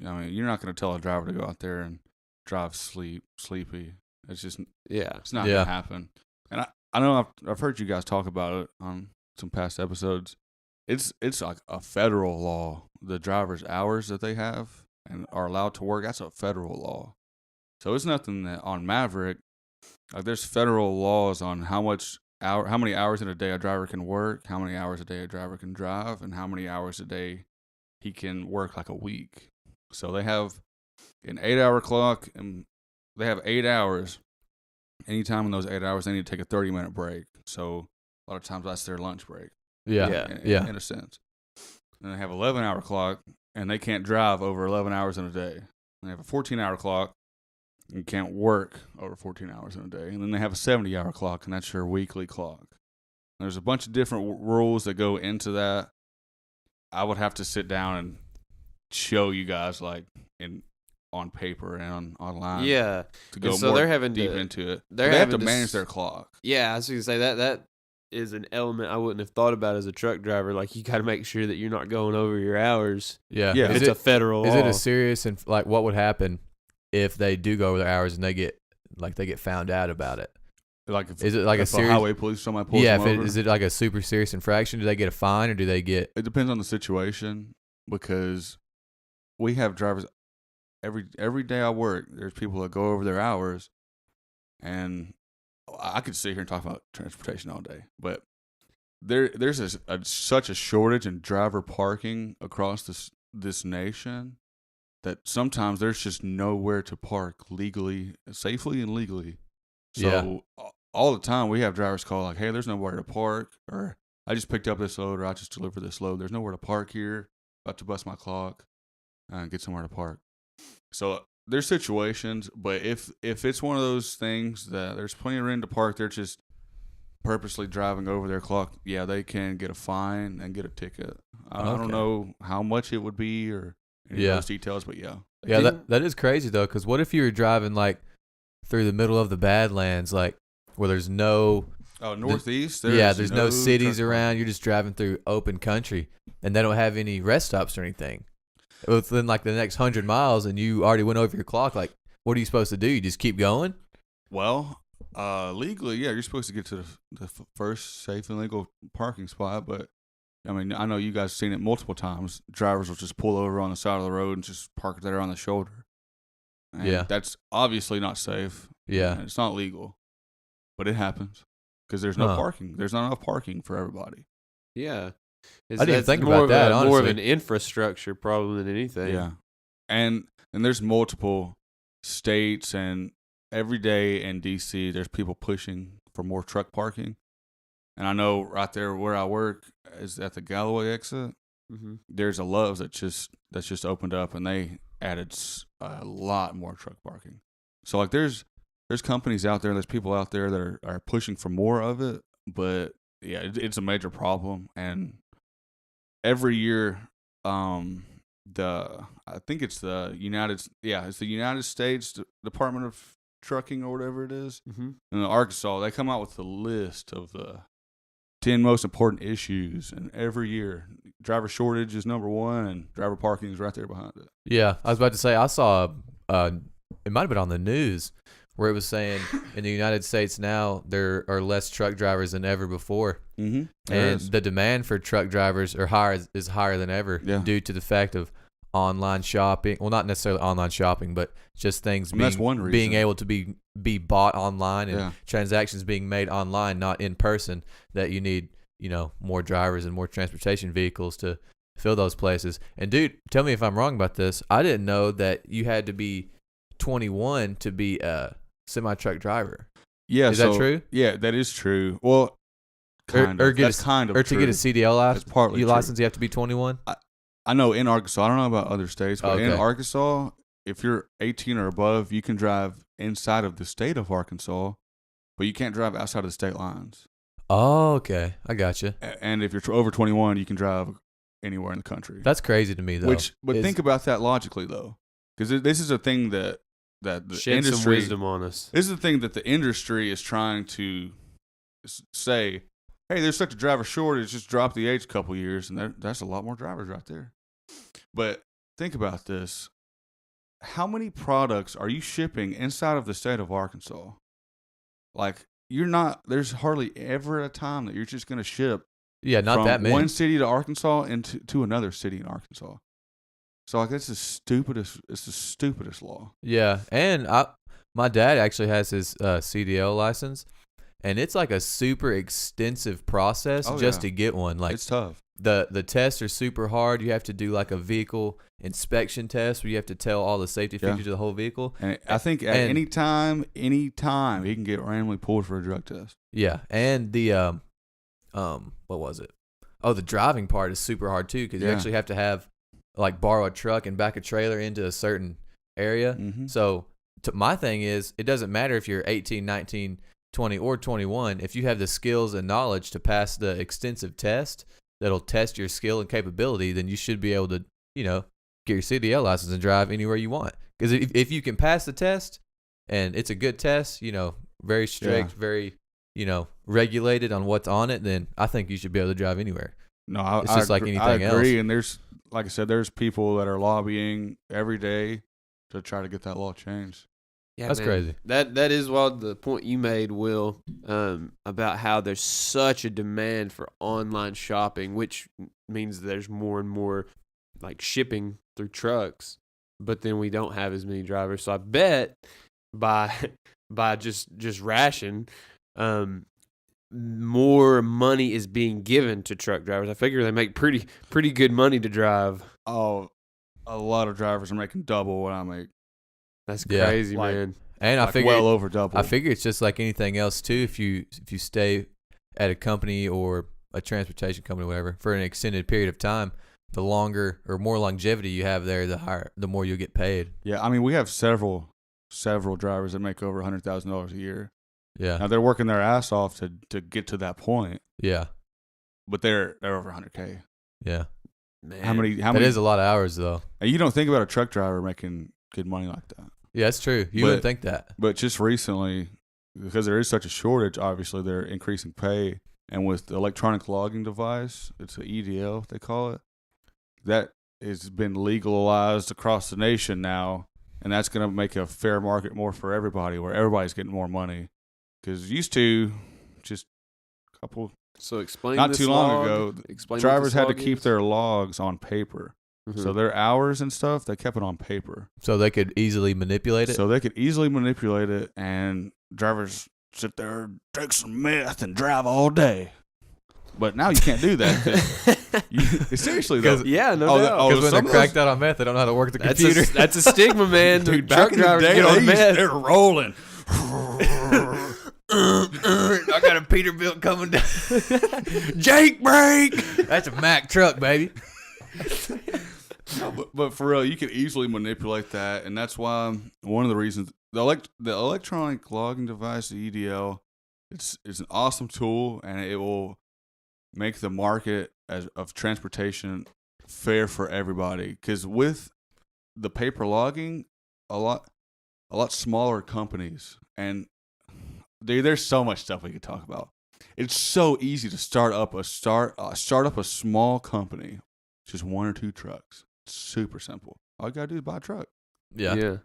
[SPEAKER 4] I mean, you're not going to tell a driver to go out there and drive sleepy. It's just it's not going to happen. And I know I've heard you guys talk about it on some past episodes. It's like a federal law. The driver's hours that they have and are allowed to work, that's a federal law. So it's nothing that on Maverick, like there's federal laws on how many hours in a day a driver can work, how many hours a day a driver can drive, and how many hours a day he can work like a week. So they have an 8-hour clock, and they have 8 hours. Anytime in those 8 hours, they need to take a 30-minute break. So a lot of times that's their lunch break. In a sense. And they have 11-hour clock, and they can't drive over 11 hours in a day. And they have a 14-hour clock, and you can't work over 14 hours in a day. And then they have a 70-hour clock, and that's your weekly clock. There's a bunch of different rules that go into that. I would have to sit down and show you guys like on paper and online.
[SPEAKER 3] Yeah.
[SPEAKER 4] To go
[SPEAKER 3] so
[SPEAKER 4] more
[SPEAKER 3] they're having
[SPEAKER 4] deep
[SPEAKER 3] to,
[SPEAKER 4] into it.
[SPEAKER 3] They
[SPEAKER 4] have to manage their clock.
[SPEAKER 3] Yeah, I was going to say that is an element I wouldn't have thought about as a truck driver. Like, you got to make sure that you're not going over your hours.
[SPEAKER 1] Yeah.
[SPEAKER 3] If it's a federal law.
[SPEAKER 1] Is it a serious, and like what would happen if they do go over their hours and they get found out about it?
[SPEAKER 4] Like,
[SPEAKER 1] is it like a serious
[SPEAKER 4] highway police somebody pulls them over?
[SPEAKER 1] Is it like a super serious infraction? Do they get a fine, or do they get?
[SPEAKER 4] It depends on the situation, because we have drivers every day I work. There's people that go over their hours, and I could sit here and talk about transportation all day, but there's such a shortage in driver parking across this nation that sometimes there's just nowhere to park safely and legally. So all the time we have drivers call like, "Hey, there's nowhere to park," or "I just picked up this load," or "I just delivered this load. There's nowhere to park here. About to bust my clock and get somewhere to park." So there's situations, but if it's one of those things that there's plenty of room to park, they're just purposely driving over their clock, they can get a fine and get a ticket. I don't know how much it would be or any of those details, but
[SPEAKER 1] that is crazy though, because what if you were driving like through the middle of the Badlands, like where there's no
[SPEAKER 4] northeast?
[SPEAKER 1] There's no cities around. You're just driving through open country, and they don't have any rest stops or anything within like the next 100 miles, and you already went over your clock. Like, what are you supposed to do? You just keep going?
[SPEAKER 4] Well, legally, you're supposed to get to the first safe and legal parking spot, but I mean, I know you guys have seen it multiple times. Drivers will just pull over on the side of the road and just park there on the shoulder. And that's obviously not safe.
[SPEAKER 1] Yeah.
[SPEAKER 4] And it's not legal, but it happens because there's no parking. There's not enough parking for everybody.
[SPEAKER 3] Yeah.
[SPEAKER 1] I didn't think about that, honestly.
[SPEAKER 3] More of an infrastructure problem than anything.
[SPEAKER 4] Yeah. And there's multiple states, and every day in D.C. there's people pushing for more truck parking. And I know right there where I work is at the Galloway exit. Mm-hmm. There's a Love's that's just opened up, and they added a lot more truck parking. So like there's companies out there, there's people out there that are pushing for more of it, but it's a major problem. And every year, I think it's the United States Department of Trucking or whatever it is, in Arkansas, they come out with a list of the 10 most important issues, and every year driver shortage is number one, and driver parking is right there behind it.
[SPEAKER 1] Yeah, I was about to say, I saw it might have been on the news where it was saying in the United States now there are less truck drivers than ever before, and the demand for truck drivers is higher than ever due to the fact of online shopping. Well, not necessarily online shopping, but just things being able to be bought online and transactions being made online, not in person. That you need, more drivers and more transportation vehicles to fill those places. And dude, tell me if I'm wrong about this. I didn't know that you had to be 21 to be a semi-truck driver.
[SPEAKER 4] Yeah,
[SPEAKER 1] Is that true?
[SPEAKER 4] Yeah, that is true. Well, kind
[SPEAKER 1] or
[SPEAKER 4] of.
[SPEAKER 1] get
[SPEAKER 4] That's kind of
[SPEAKER 1] or
[SPEAKER 4] true.
[SPEAKER 1] to get a CDL
[SPEAKER 4] That's partly true.
[SPEAKER 1] license, you have to be 21.
[SPEAKER 4] I know in Arkansas, I don't know about other states, but in
[SPEAKER 1] Okay.
[SPEAKER 4] Arkansas, if you're 18 or above, you can drive inside of the state of Arkansas, but you can't drive outside of the state lines.
[SPEAKER 1] Oh, okay. I got you.
[SPEAKER 4] And if you're over 21, you can drive anywhere in the country.
[SPEAKER 1] That's crazy to me, though.
[SPEAKER 4] But think about that logically, though, because this is a thing that the
[SPEAKER 3] Shed
[SPEAKER 4] industry.
[SPEAKER 3] some wisdom on us.
[SPEAKER 4] This is the thing that the industry is trying to say. Hey, there's such a driver shortage. Just drop the age a couple years, and that's a lot more drivers right there. But think about this: how many products are you shipping inside of the state of Arkansas? Like, you're not. There's hardly ever a time that you're just going to ship.
[SPEAKER 1] Yeah, not
[SPEAKER 4] from
[SPEAKER 1] that many.
[SPEAKER 4] one city to Arkansas and to another city in Arkansas. So like that's the stupidest. It's the stupidest law.
[SPEAKER 1] Yeah, and my dad actually has his CDL license, and it's like a super extensive process just to get one. Like
[SPEAKER 4] it's tough.
[SPEAKER 1] The tests are super hard. You have to do like a vehicle inspection test where you have to tell all the safety features of the whole vehicle.
[SPEAKER 4] And I think at any time, he can get randomly pulled for a drug test.
[SPEAKER 1] Yeah, and the what was it? Oh, the driving part is super hard too because you actually have to have like borrow a truck and back a trailer into a certain area.
[SPEAKER 4] Mm-hmm.
[SPEAKER 1] So my thing is, it doesn't matter if you're 18, 19, 20, or 21. If you have the skills and knowledge to pass the extensive test that'll test your skill and capability, then you should be able to, get your CDL license and drive anywhere you want. Because if you can pass the test and it's a good test, very strict, very, regulated on what's on it, then I think you should be able to drive anywhere.
[SPEAKER 4] No,
[SPEAKER 1] it's just like anything else.
[SPEAKER 4] I agree, and there's, like I said, there's people that are lobbying every day to try to get that law changed.
[SPEAKER 3] Yeah,
[SPEAKER 1] that's crazy.
[SPEAKER 3] That is the point you made, Will, about how there's such a demand for online shopping, which means there's more and more like shipping through trucks, but then we don't have as many drivers. So I bet by just ration, more money is being given to truck drivers. I figure they make pretty good money to drive.
[SPEAKER 4] Oh, a lot of drivers are making double what I make.
[SPEAKER 3] That's crazy,
[SPEAKER 4] like,
[SPEAKER 3] man.
[SPEAKER 1] And I figure
[SPEAKER 4] well over double.
[SPEAKER 1] I figure it's just like anything else too. If you stay at a company or a transportation company, whatever, for an extended period of time, the longer or more longevity you have there, the more you'll get paid.
[SPEAKER 4] Yeah, I mean, we have several drivers that make over $100,000 a year.
[SPEAKER 1] Yeah.
[SPEAKER 4] Now they're working their ass off to get to that point.
[SPEAKER 1] Yeah.
[SPEAKER 4] But they're over $100K.
[SPEAKER 1] Yeah.
[SPEAKER 3] Man.
[SPEAKER 4] How many?
[SPEAKER 1] That is a lot of hours though.
[SPEAKER 4] And you don't think about a truck driver making good money like that.
[SPEAKER 1] Yeah, that's true. You wouldn't think that.
[SPEAKER 4] But just recently, because there is such a shortage, obviously they're increasing pay. And with the electronic logging device, it's an EDL, they call it, that has been legalized across the nation now. And that's going to make a fair market more for everybody, where everybody's getting more money. Because used to, just a couple,
[SPEAKER 3] So explain
[SPEAKER 4] not
[SPEAKER 3] this
[SPEAKER 4] too long
[SPEAKER 3] log.
[SPEAKER 4] ago,
[SPEAKER 3] Explain what
[SPEAKER 4] drivers
[SPEAKER 3] this
[SPEAKER 4] had to
[SPEAKER 3] log
[SPEAKER 4] keep
[SPEAKER 3] is.
[SPEAKER 4] their logs on paper.
[SPEAKER 3] Mhm.
[SPEAKER 4] So their hours and stuff, they kept it on paper.
[SPEAKER 1] So they could easily manipulate it.
[SPEAKER 4] So they could easily manipulate it, and drivers sit there, take some meth, and drive all day. But now you can't do that. Seriously, though.
[SPEAKER 3] Yeah, no
[SPEAKER 4] Oh,
[SPEAKER 3] doubt.
[SPEAKER 1] Because when
[SPEAKER 4] some
[SPEAKER 1] they're
[SPEAKER 4] of
[SPEAKER 1] cracked out on meth, they don't know how to work the computer.
[SPEAKER 3] That's a stigma, man.
[SPEAKER 4] Dude,
[SPEAKER 3] Truck
[SPEAKER 4] back in the
[SPEAKER 3] drivers
[SPEAKER 4] day,
[SPEAKER 3] get on meth.
[SPEAKER 4] they're rolling.
[SPEAKER 1] I got a Peterbilt coming down. Jake brake. That's a Mack truck, baby.
[SPEAKER 4] No, but for real, you can easily manipulate that, and that's why one of the reasons the electronic logging device, the EDL, it's an awesome tool, and it will make the market of transportation fair for everybody. Because with the paper logging, a lot smaller companies, and dude, there's so much stuff we could talk about. It's so easy to start up a small company, just one or two trucks. It's super simple. All you gotta do is buy a truck.
[SPEAKER 1] Yeah.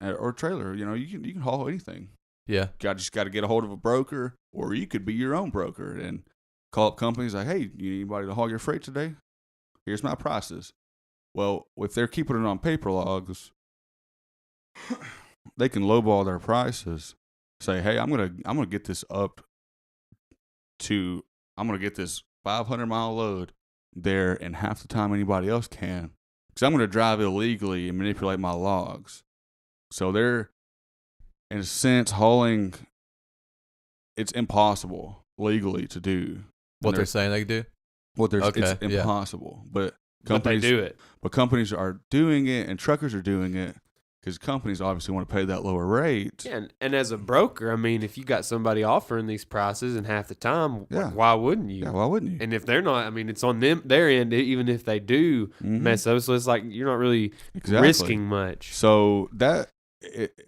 [SPEAKER 4] Or a trailer. You can haul anything.
[SPEAKER 1] Yeah.
[SPEAKER 4] Just got to get a hold of a broker, or you could be your own broker and call up companies like, hey, you need anybody to haul your freight today? Here's my prices. Well, if they're keeping it on paper logs, they can lowball their prices. Say, hey, I'm gonna get this up to, I'm gonna get this 500-mile load there in half the time anybody else can, because I'm gonna drive illegally and manipulate my logs. So they're, in a sense, hauling it's impossible legally to do
[SPEAKER 1] What they're saying they do?
[SPEAKER 4] it's
[SPEAKER 1] yeah.
[SPEAKER 4] impossible. But
[SPEAKER 3] But they
[SPEAKER 4] companies
[SPEAKER 3] do it.
[SPEAKER 4] But companies are doing it, and truckers are doing it because companies obviously want to pay that lower rate.
[SPEAKER 3] Yeah, and as a broker, I mean, if you got somebody offering these prices and half the time,
[SPEAKER 4] Yeah.
[SPEAKER 3] why wouldn't you?
[SPEAKER 4] Yeah, why wouldn't you?
[SPEAKER 3] And if they're not, I mean, it's on their end, even if they do mess up. So it's like you're not really risking much.
[SPEAKER 4] So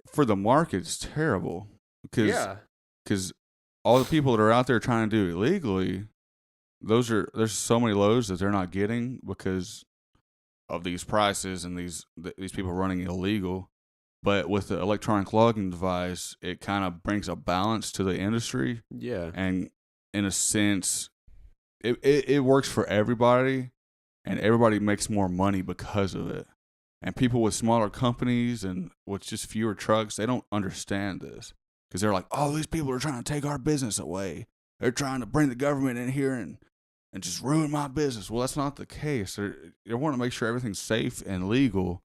[SPEAKER 4] for the market, it's terrible because all the people that are out there trying to do it legally, there's so many loads that they're not getting because of these prices and these people running illegal. But with the electronic logging device, it kind of brings a balance to the industry.
[SPEAKER 3] Yeah.
[SPEAKER 4] And in a sense, it works for everybody, and everybody makes more money because of it. And people with smaller companies and with just fewer trucks, they don't understand this because they're like, oh, these people are trying to take our business away. They're trying to bring the government in here and just ruin my business. Well, that's not the case. They want to make sure everything's safe and legal.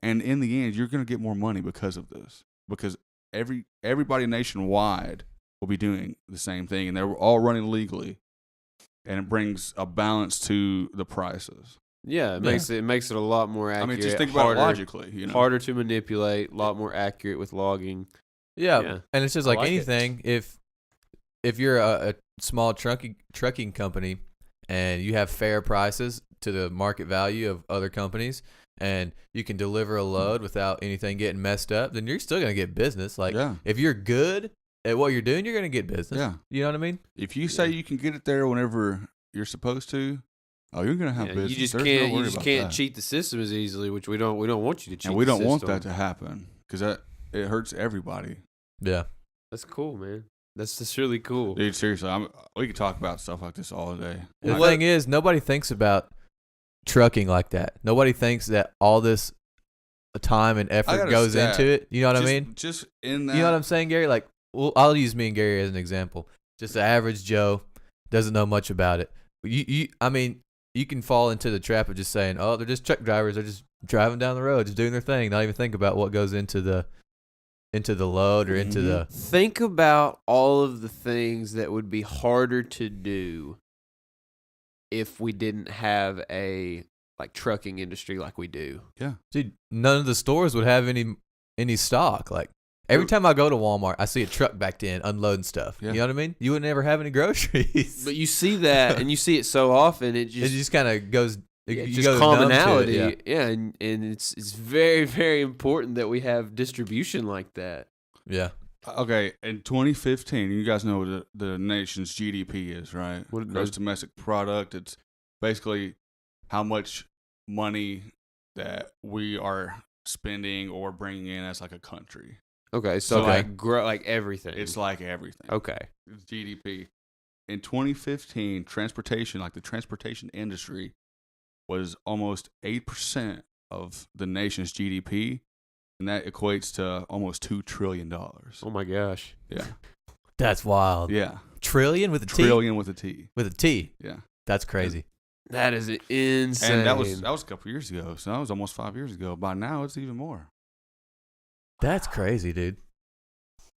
[SPEAKER 4] And in the end, you're going to get more money because of this. Because everybody nationwide will be doing the same thing, and they're all running legally. And it brings a balance to the prices.
[SPEAKER 3] Yeah, it makes it a lot more accurate.
[SPEAKER 4] I mean, just think about it logically. You know?
[SPEAKER 3] Harder to manipulate, a lot more accurate with logging.
[SPEAKER 1] Yeah. And it's just like anything.
[SPEAKER 3] It.
[SPEAKER 1] If you're a small trucking company and you have fair prices to the market value of other companies, and you can deliver a load without anything getting messed up, then you're still going to get business. Like, if you're good at what you're doing, you're going to get business.
[SPEAKER 4] Yeah.
[SPEAKER 1] You know what I mean?
[SPEAKER 4] If you say you can get it there whenever you're supposed to, you're going to have business.
[SPEAKER 3] You just can't cheat the system as easily, which we don't want you to cheat.
[SPEAKER 4] And we don't
[SPEAKER 3] the
[SPEAKER 4] want
[SPEAKER 3] system.
[SPEAKER 4] that to happen because it hurts everybody.
[SPEAKER 1] Yeah.
[SPEAKER 3] That's cool, man. That's really cool.
[SPEAKER 4] Dude, seriously, we could talk about stuff like this all day.
[SPEAKER 1] The thing is, nobody thinks about trucking like that. Nobody thinks that all this time and effort goes into it. You know what I mean?
[SPEAKER 4] Just in that.
[SPEAKER 1] You know what I'm saying, Gary? Like, well, I'll use me and Gary as an example. Just the average Joe doesn't know much about it. I mean, you can fall into the trap of just saying, oh, they're just truck drivers. They're just driving down the road, just doing their thing, not even think about what goes into the load or into the...
[SPEAKER 3] Think about all of the things that would be harder to do if we didn't have a trucking industry like we do.
[SPEAKER 4] Yeah.
[SPEAKER 1] Dude, none of the stores would have any stock. Like, every time I go to Walmart, I see a truck backed in unloading stuff. Yeah. You know what I mean? You would never have any groceries.
[SPEAKER 3] But you see that, and you see it so often, it just
[SPEAKER 1] kind of goes...
[SPEAKER 3] It's just commonality. Yeah, and it's very, very important that we have distribution like that.
[SPEAKER 1] Yeah.
[SPEAKER 4] Okay, in 2015, you guys know what the nation's GDP is, right? Gross domestic product. It's basically how much money that we are spending or bringing in as like a country.
[SPEAKER 3] Okay, so like everything.
[SPEAKER 4] It's like everything.
[SPEAKER 3] Okay.
[SPEAKER 4] It's GDP. In 2015, transportation, like the transportation industry, was almost 8% of the nation's GDP, and that equates to almost $2 trillion.
[SPEAKER 3] Oh my gosh.
[SPEAKER 4] Yeah.
[SPEAKER 1] That's wild.
[SPEAKER 4] Yeah.
[SPEAKER 1] Trillion with a T?
[SPEAKER 4] Trillion with a T.
[SPEAKER 1] With a T?
[SPEAKER 4] Yeah.
[SPEAKER 1] That's crazy.
[SPEAKER 3] That is insane.
[SPEAKER 4] And that was a couple years ago, so that was almost 5 years ago. By now, it's even more.
[SPEAKER 1] That's crazy, dude.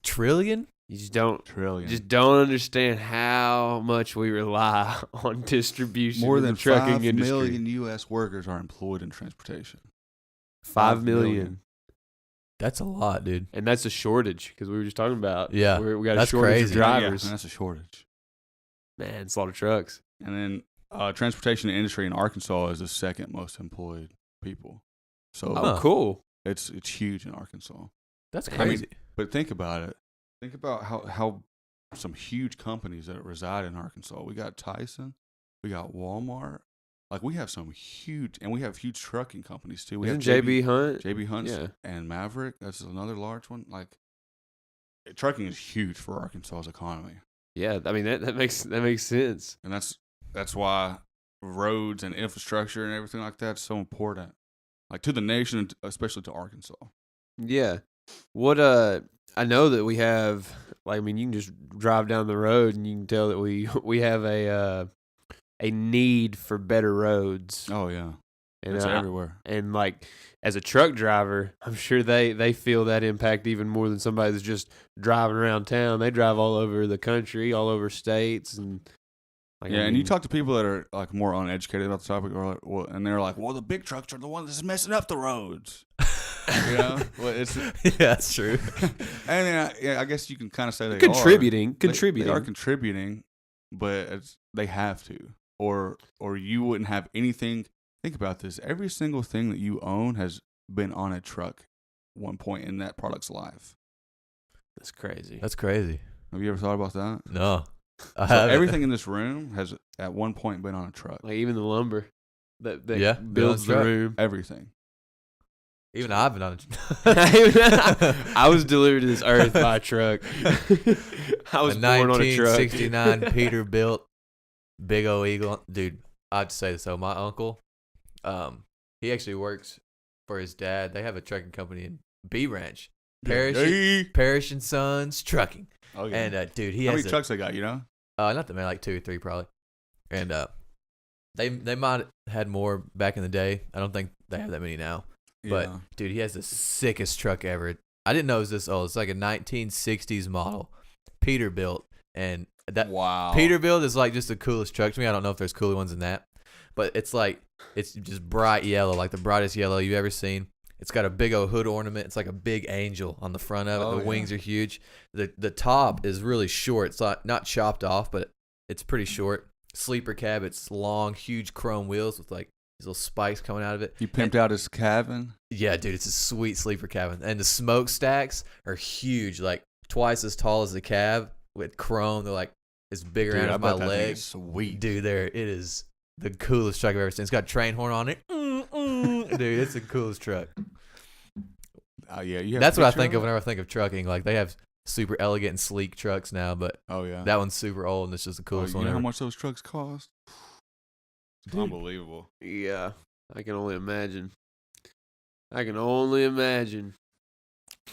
[SPEAKER 1] Trillion?
[SPEAKER 3] You just don't understand how much we rely on distribution.
[SPEAKER 4] More than
[SPEAKER 3] the trucking
[SPEAKER 4] 5
[SPEAKER 3] industry.
[SPEAKER 4] million U.S. workers are employed in transportation.
[SPEAKER 3] 5 million.
[SPEAKER 1] That's a lot, dude.
[SPEAKER 3] And that's a shortage because we were just talking about.
[SPEAKER 1] Yeah,
[SPEAKER 3] we got a shortage of drivers.
[SPEAKER 4] Yeah, that's a shortage.
[SPEAKER 3] Man, it's a lot of trucks.
[SPEAKER 4] And then transportation industry in Arkansas is the second most employed people. So
[SPEAKER 3] cool.
[SPEAKER 4] It's huge in Arkansas.
[SPEAKER 1] That's crazy.
[SPEAKER 4] But think about it. Think about how some huge companies that reside in Arkansas. We got Tyson, we got Walmart. Like we have some huge, and we have huge trucking companies too. We have
[SPEAKER 3] JB Hunt,
[SPEAKER 4] JB Hunt, and Maverick. That's another large one. Like trucking is huge for Arkansas's economy.
[SPEAKER 3] Yeah, I mean that makes sense,
[SPEAKER 4] and that's why roads and infrastructure and everything like that is so important, like to the nation, especially to Arkansas.
[SPEAKER 3] Yeah. What I know that we have, like, I mean, you can just drive down the road and you can tell that we have a need for better roads.
[SPEAKER 4] Oh yeah.
[SPEAKER 3] And
[SPEAKER 4] It's everywhere.
[SPEAKER 3] And like as a truck driver, I'm sure they feel that impact even more than somebody that's just driving around town. They drive all over the country, all over states, and like,
[SPEAKER 4] Yeah, and you talk to people that are like more uneducated about the topic, or like, well, and they're like, "Well, the big trucks are the ones that's messing up the roads." You know, well, it's
[SPEAKER 1] Yeah, that's true.
[SPEAKER 4] and I guess you can kind of say they
[SPEAKER 3] contributing.
[SPEAKER 4] They are contributing, but they have to, or you wouldn't have anything. Think about this: every single thing that you own has been on a truck at one point in that product's life.
[SPEAKER 3] That's crazy.
[SPEAKER 1] That's crazy.
[SPEAKER 4] Have you ever thought about that?
[SPEAKER 1] No.
[SPEAKER 4] So everything in this room has at one point been on a truck.
[SPEAKER 3] Like even the lumber that
[SPEAKER 1] Yeah,
[SPEAKER 3] builds the
[SPEAKER 1] truck.
[SPEAKER 3] room.
[SPEAKER 4] Everything.
[SPEAKER 1] Even I've been on
[SPEAKER 3] I was delivered to this earth by a truck. I was
[SPEAKER 1] a
[SPEAKER 3] born on a truck.
[SPEAKER 1] 1969 Peterbilt big old Eagle. Dude, I'd say this. So my uncle, he actually works for his dad. They have a trucking company in B Ranch. Parrish and Sons Trucking.
[SPEAKER 4] Oh, yeah.
[SPEAKER 1] And dude, he
[SPEAKER 4] How
[SPEAKER 1] has
[SPEAKER 4] many trucks they got, you know?
[SPEAKER 1] Not that many, like 2 or 3 probably. And they might have had more back in the day. I don't think they have that many now. But dude, he has the sickest truck ever. I didn't know it was this old. It's like a 1960s model, Peterbilt, and that Peterbilt is like just the coolest truck to me. I don't know if there's cooler ones than that, but it's just bright yellow, like the brightest yellow you've ever seen. It's got a big old hood ornament. It's like a big angel on the front of it. The wings are huge. The top is really short. It's not chopped off, but it's pretty short. Sleeper cab. It's long, huge chrome wheels with like these little spikes coming out of it.
[SPEAKER 4] He pimped out his cabin.
[SPEAKER 1] Yeah, dude, it's a sweet sleeper cabin. And the smokestacks are huge, like twice as tall as the cab with chrome. They're like as big around as my leg.
[SPEAKER 4] Sweet.
[SPEAKER 1] Dude, it is the coolest truck I've ever seen. It's got a train horn on it. Dude, it's the coolest truck.
[SPEAKER 4] Yeah,
[SPEAKER 1] that's what I think of whenever I think of trucking. Like they have super elegant and sleek trucks now, but that one's super old and it's just the coolest one
[SPEAKER 4] you know
[SPEAKER 1] ever.
[SPEAKER 4] how much those trucks cost? It's unbelievable.
[SPEAKER 3] Yeah, I can only imagine. But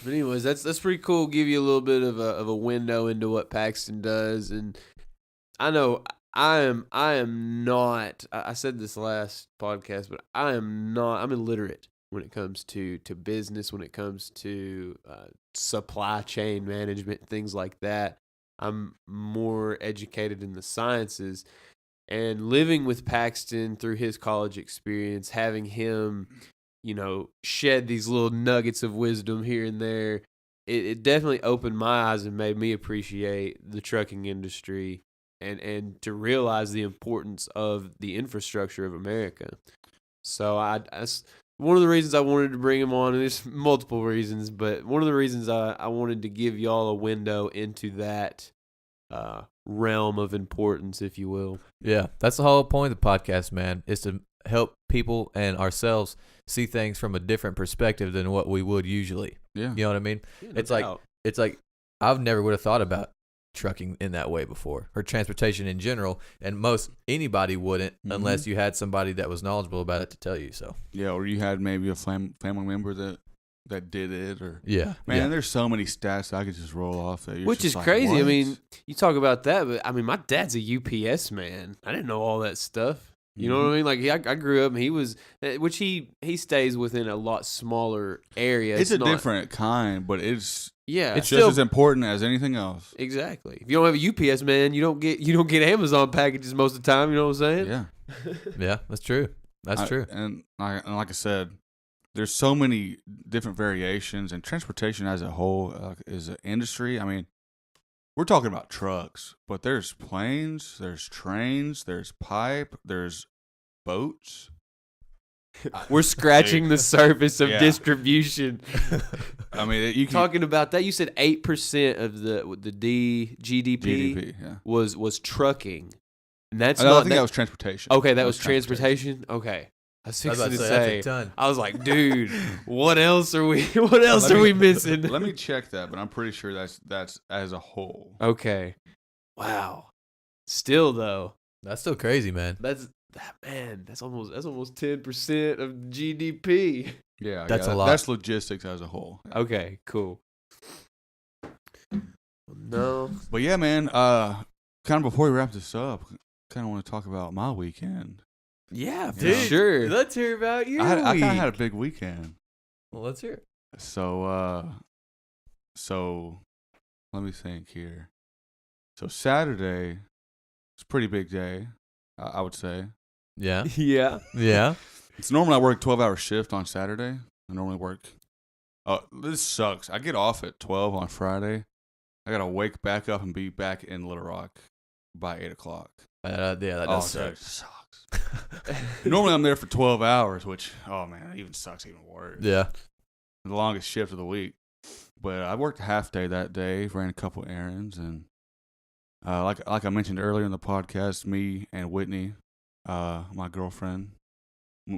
[SPEAKER 3] anyways, that's pretty cool. Give you a little bit of a window into what Paxton does, and I know I am not. I said this last podcast, but I'm illiterate when it comes to business, when it comes to supply chain management, things like that. I'm more educated in the sciences. And living with Paxton through his college experience, having him, shed these little nuggets of wisdom here and there, it definitely opened my eyes and made me appreciate the trucking industry and to realize the importance of the infrastructure of America. So that's one of the reasons I wanted to bring him on, and there's multiple reasons, but one of the reasons I wanted to give y'all a window into that realm of importance, if you will.
[SPEAKER 1] Yeah, that's the whole point of the podcast, man, is to help people and ourselves see things from a different perspective than what we would usually.
[SPEAKER 4] Yeah.
[SPEAKER 1] You know what I mean?
[SPEAKER 3] Yeah,
[SPEAKER 1] it's like I've never would have thought about trucking in that way before, or transportation in general, and anybody wouldn't unless you had somebody that was knowledgeable about it to tell you. So
[SPEAKER 4] yeah, or you had maybe a family member that did it, or
[SPEAKER 1] man,
[SPEAKER 4] there's so many stats I could just roll off that,
[SPEAKER 3] which is crazy. What? I mean, you talk about that, but I mean, my dad's a UPS man. I didn't know all that stuff. You know what I mean? Like I grew up, and he was, which he stays within a lot smaller area.
[SPEAKER 4] It's a different kind, but it's
[SPEAKER 3] it's
[SPEAKER 4] just as important as anything else.
[SPEAKER 3] Exactly. If you don't have a UPS man, you don't get Amazon packages most of the time. You know what I'm saying?
[SPEAKER 4] Yeah.
[SPEAKER 1] Yeah, that's true. That's true.
[SPEAKER 4] And like I said, there's so many different variations, and transportation as a whole is an industry. I mean, we're talking about trucks, but there's planes, there's trains, there's pipe, there's boats.
[SPEAKER 3] We're scratching the surface of distribution.
[SPEAKER 4] I mean, you
[SPEAKER 3] talking about that. You said 8% of the GDP was trucking, and that's
[SPEAKER 4] I think that was transportation.
[SPEAKER 3] Okay, that was transportation. Okay. I was fixing to say, I was like, dude, what else are we missing?
[SPEAKER 4] Let me check that, but I'm pretty sure that's as a whole.
[SPEAKER 3] Okay. Wow. Still though,
[SPEAKER 1] that's still crazy, man.
[SPEAKER 3] That's almost 10% of GDP.
[SPEAKER 4] Yeah,
[SPEAKER 1] that's a lot.
[SPEAKER 4] That's logistics as a whole.
[SPEAKER 3] Okay, cool. No,
[SPEAKER 4] but yeah, man. Kind of before we wrap this up, kind of want to talk about my weekend.
[SPEAKER 3] Yeah, for
[SPEAKER 1] Dude,
[SPEAKER 3] sure.
[SPEAKER 1] let's hear about your
[SPEAKER 4] I
[SPEAKER 1] week.
[SPEAKER 4] kind of had a big weekend.
[SPEAKER 1] Well, let's hear it.
[SPEAKER 4] So let me think here. So Saturday, it's a pretty big day, I would say.
[SPEAKER 1] Yeah.
[SPEAKER 3] Yeah.
[SPEAKER 1] Yeah.
[SPEAKER 4] It's normally I work 12-hour shift on Saturday. I normally work. Oh, this sucks. I get off at 12 on Friday. I gotta wake back up and be back in Little Rock by 8 o'clock.
[SPEAKER 1] Yeah, that does suck.
[SPEAKER 4] That sucks. Normally I'm there for 12 hours, which, oh man, it even sucks even worse.
[SPEAKER 1] Yeah.
[SPEAKER 4] The longest shift of the week. But I worked a half day that day, ran a couple errands, and like I mentioned earlier in the podcast, me and Whitney, my girlfriend,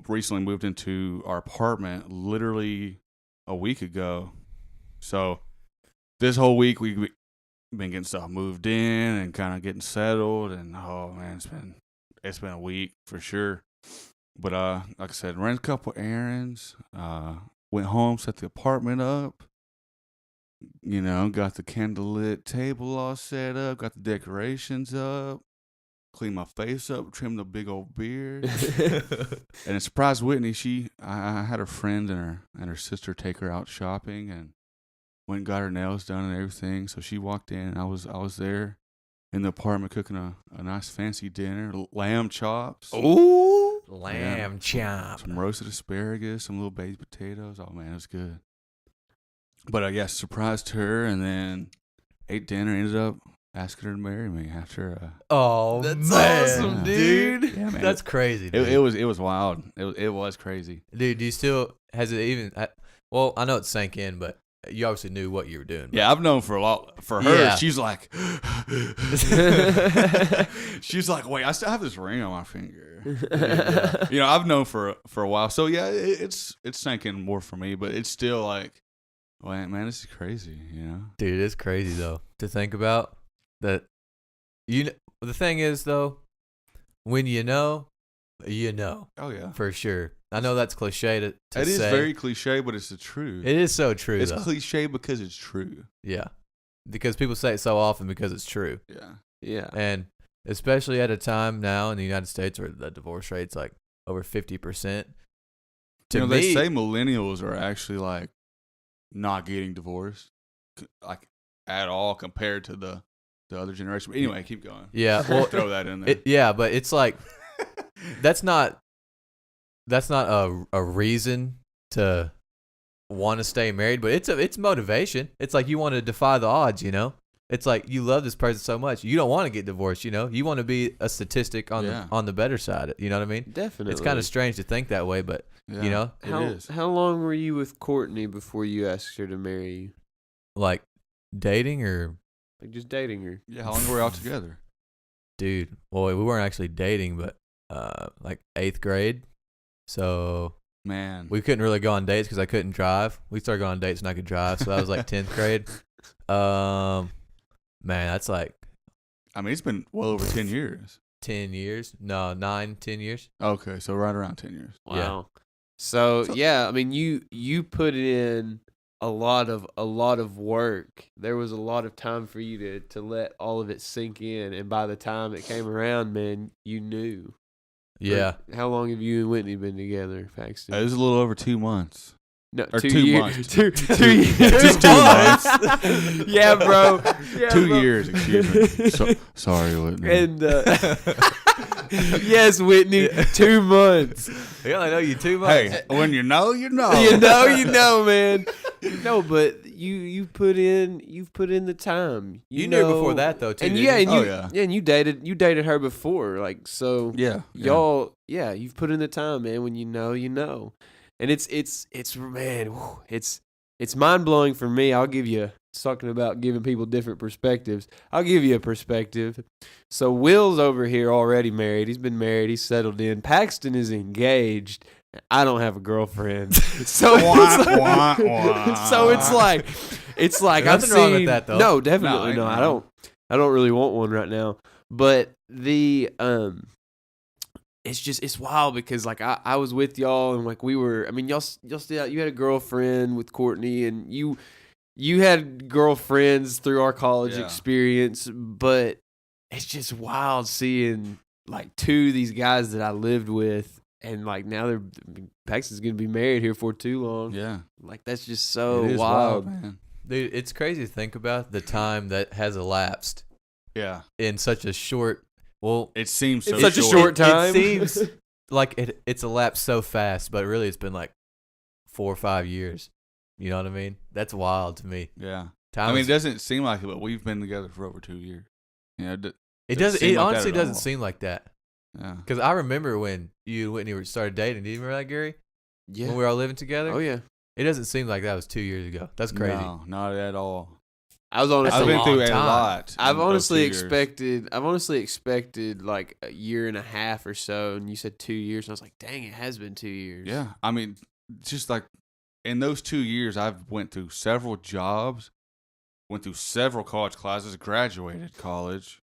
[SPEAKER 4] recently moved into our apartment literally a week ago. So this whole week we've been getting stuff moved in and kind of getting settled, and oh man, it's been a week for sure. But like I said, ran a couple errands, went home, set the apartment up. You know, got the candlelit table all set up, got the decorations up, cleaned my face up, trimmed the big old beard. And it surprised Whitney. I had her friend and her sister take her out shopping, and went and got her nails done and everything. So she walked in, and I was there in the apartment cooking a nice fancy dinner, lamb chops.
[SPEAKER 3] Ooh.
[SPEAKER 1] Lamb chop.
[SPEAKER 4] Some roasted asparagus, some little baby potatoes. Oh man, it was good. But yeah, surprised her, and then ate dinner. Ended up asking her to marry me after.
[SPEAKER 1] Oh,
[SPEAKER 3] That's
[SPEAKER 1] man.
[SPEAKER 3] awesome, dude.
[SPEAKER 4] Yeah, man.
[SPEAKER 1] That's crazy, dude.
[SPEAKER 4] It was wild. It was crazy.
[SPEAKER 1] Dude, do you still, has it even, well, I know it sank in, but you obviously knew what you were doing.
[SPEAKER 4] Yeah, I've known for a lot. For her,
[SPEAKER 1] Yeah.
[SPEAKER 4] she's like, she's like, wait, I still have this ring on my finger. Yeah. You know, I've known for a while. So yeah, it's sank in more for me, but it's still like, well, man, this is crazy. You know,
[SPEAKER 1] Dude, it's crazy, though, to think about that. The thing is, though, when you know,
[SPEAKER 4] oh yeah,
[SPEAKER 1] for sure. I know that's cliche to
[SPEAKER 4] it
[SPEAKER 1] say.
[SPEAKER 4] is very cliche, but it's the truth.
[SPEAKER 1] It is so true,
[SPEAKER 4] It's
[SPEAKER 1] though.
[SPEAKER 4] cliche because it's true.
[SPEAKER 1] Yeah. Because people say it so often because it's true.
[SPEAKER 4] Yeah.
[SPEAKER 3] Yeah.
[SPEAKER 1] And especially at a time now in the United States where the divorce rate's like over 50%. To
[SPEAKER 4] You know,
[SPEAKER 1] me,
[SPEAKER 4] they say millennials are actually like not getting divorced, like at all compared to the other generation. But anyway, keep going.
[SPEAKER 1] yeah, well,
[SPEAKER 4] Throw that in there.
[SPEAKER 1] yeah, but it's like that's not a reason to want to stay married, but it's motivation. It's like you want to defy the odds, you know? It's like you love this person so much. You don't want to get divorced, you know? You want to be a statistic on the better side, you know what I mean?
[SPEAKER 3] Definitely.
[SPEAKER 1] It's kind of strange to think that way, but
[SPEAKER 4] Yeah,
[SPEAKER 1] you know,
[SPEAKER 4] it is.
[SPEAKER 3] How long were you with Courtney before you asked her to marry you?
[SPEAKER 1] like dating or
[SPEAKER 3] Like just dating her?
[SPEAKER 4] Yeah, how long were we all together?
[SPEAKER 1] dude, well, we weren't actually dating, but like 8th grade. So
[SPEAKER 4] Man,
[SPEAKER 1] we couldn't really go on dates because I couldn't drive. We started going on dates and I could drive, so that was like 10th grade. Man, that's like
[SPEAKER 4] I mean, it's been well over 10 years.
[SPEAKER 1] 10 years. No, 9, 10 years.
[SPEAKER 4] Okay, so right around 10 years.
[SPEAKER 3] Wow.
[SPEAKER 1] Yeah.
[SPEAKER 3] So yeah, I mean, you put in a lot of work. There was a lot of time for you to let all of it sink in, and by the time it came around, man, you knew.
[SPEAKER 1] Yeah.
[SPEAKER 3] How long have you and Whitney been together, Paxton?
[SPEAKER 4] It was a little over 2 months.
[SPEAKER 3] No,
[SPEAKER 4] or
[SPEAKER 3] 2
[SPEAKER 4] 2
[SPEAKER 3] years.
[SPEAKER 4] months.
[SPEAKER 3] 2 years.
[SPEAKER 4] Just 2 months.
[SPEAKER 3] Yeah, bro. Yeah,
[SPEAKER 4] 2
[SPEAKER 3] bro.
[SPEAKER 4] years, excuse me. Sorry, Whitney.
[SPEAKER 3] And yes, Whitney, 2 months.
[SPEAKER 1] I only know you 2 months.
[SPEAKER 4] Hey, when you know, you know.
[SPEAKER 3] You know, man. No, but you've put in the time.
[SPEAKER 1] You knew before that though, too.
[SPEAKER 3] And
[SPEAKER 1] didn't
[SPEAKER 3] yeah,
[SPEAKER 1] you?
[SPEAKER 3] and and you dated her before, like so.
[SPEAKER 4] Yeah.
[SPEAKER 3] Y'all, yeah, you've put in the time, man. When you know, you know, and it's man, whew, it's mind blowing for me. I'll give you talking about giving people different perspectives. I'll give you a perspective. So Will's over here already married. He's been married. He's settled in. Paxton is engaged. I don't have a girlfriend, so it's like
[SPEAKER 1] There's
[SPEAKER 3] I've
[SPEAKER 1] nothing wrong with
[SPEAKER 3] seen
[SPEAKER 1] that, though.
[SPEAKER 3] no, definitely
[SPEAKER 4] No,
[SPEAKER 3] no.
[SPEAKER 4] I
[SPEAKER 3] I don't really want one right now. But the it's wild because like I was with y'all and like we were. I mean y'all still you had a girlfriend with Courtney and you had girlfriends through our college
[SPEAKER 4] Yeah.
[SPEAKER 3] experience, but it's just wild seeing like two of these guys that I lived with, and like now Paxton's gonna be married here for too long.
[SPEAKER 4] Yeah.
[SPEAKER 3] Like that's just so
[SPEAKER 4] It is
[SPEAKER 3] wild.
[SPEAKER 4] man.
[SPEAKER 1] Dude, it's crazy to think about the time that has elapsed
[SPEAKER 4] Yeah.
[SPEAKER 1] in such a short. Well,
[SPEAKER 4] It seems so
[SPEAKER 3] It's such a
[SPEAKER 4] short.
[SPEAKER 3] short time.
[SPEAKER 1] It seems like it's elapsed so fast, but really it's been like 4 or 5 years. You know what I mean? That's wild to me.
[SPEAKER 4] Yeah.
[SPEAKER 1] Time
[SPEAKER 4] I mean, it
[SPEAKER 1] is-
[SPEAKER 4] doesn't seem like it, but we've been together for over 2 years. Yeah.
[SPEAKER 1] it
[SPEAKER 4] doesn't
[SPEAKER 1] doesn't.
[SPEAKER 4] seem
[SPEAKER 1] It
[SPEAKER 4] like that
[SPEAKER 1] honestly
[SPEAKER 4] at
[SPEAKER 1] doesn't
[SPEAKER 4] all.
[SPEAKER 1] seem like that.
[SPEAKER 4] Yeah.
[SPEAKER 1] Because I remember when you and Whitney started dating. Do you remember that, Gary?
[SPEAKER 3] Yeah.
[SPEAKER 1] When we were all living together?
[SPEAKER 3] Oh yeah.
[SPEAKER 1] It doesn't seem like that was 2 years ago. That's crazy.
[SPEAKER 4] No, not at all.
[SPEAKER 3] I was honestly.
[SPEAKER 1] That's
[SPEAKER 4] I've
[SPEAKER 1] a
[SPEAKER 4] been
[SPEAKER 1] long
[SPEAKER 4] through a
[SPEAKER 1] time.
[SPEAKER 4] lot.
[SPEAKER 3] I've
[SPEAKER 4] in those
[SPEAKER 3] honestly
[SPEAKER 4] 2 years.
[SPEAKER 3] expected. I've honestly expected like a year and a half or so, and you said 2 years, and I was like, "Dang, it has been 2 years."
[SPEAKER 4] Yeah. I mean, just like in those 2 years, I've went through several jobs, went through several college classes, graduated college,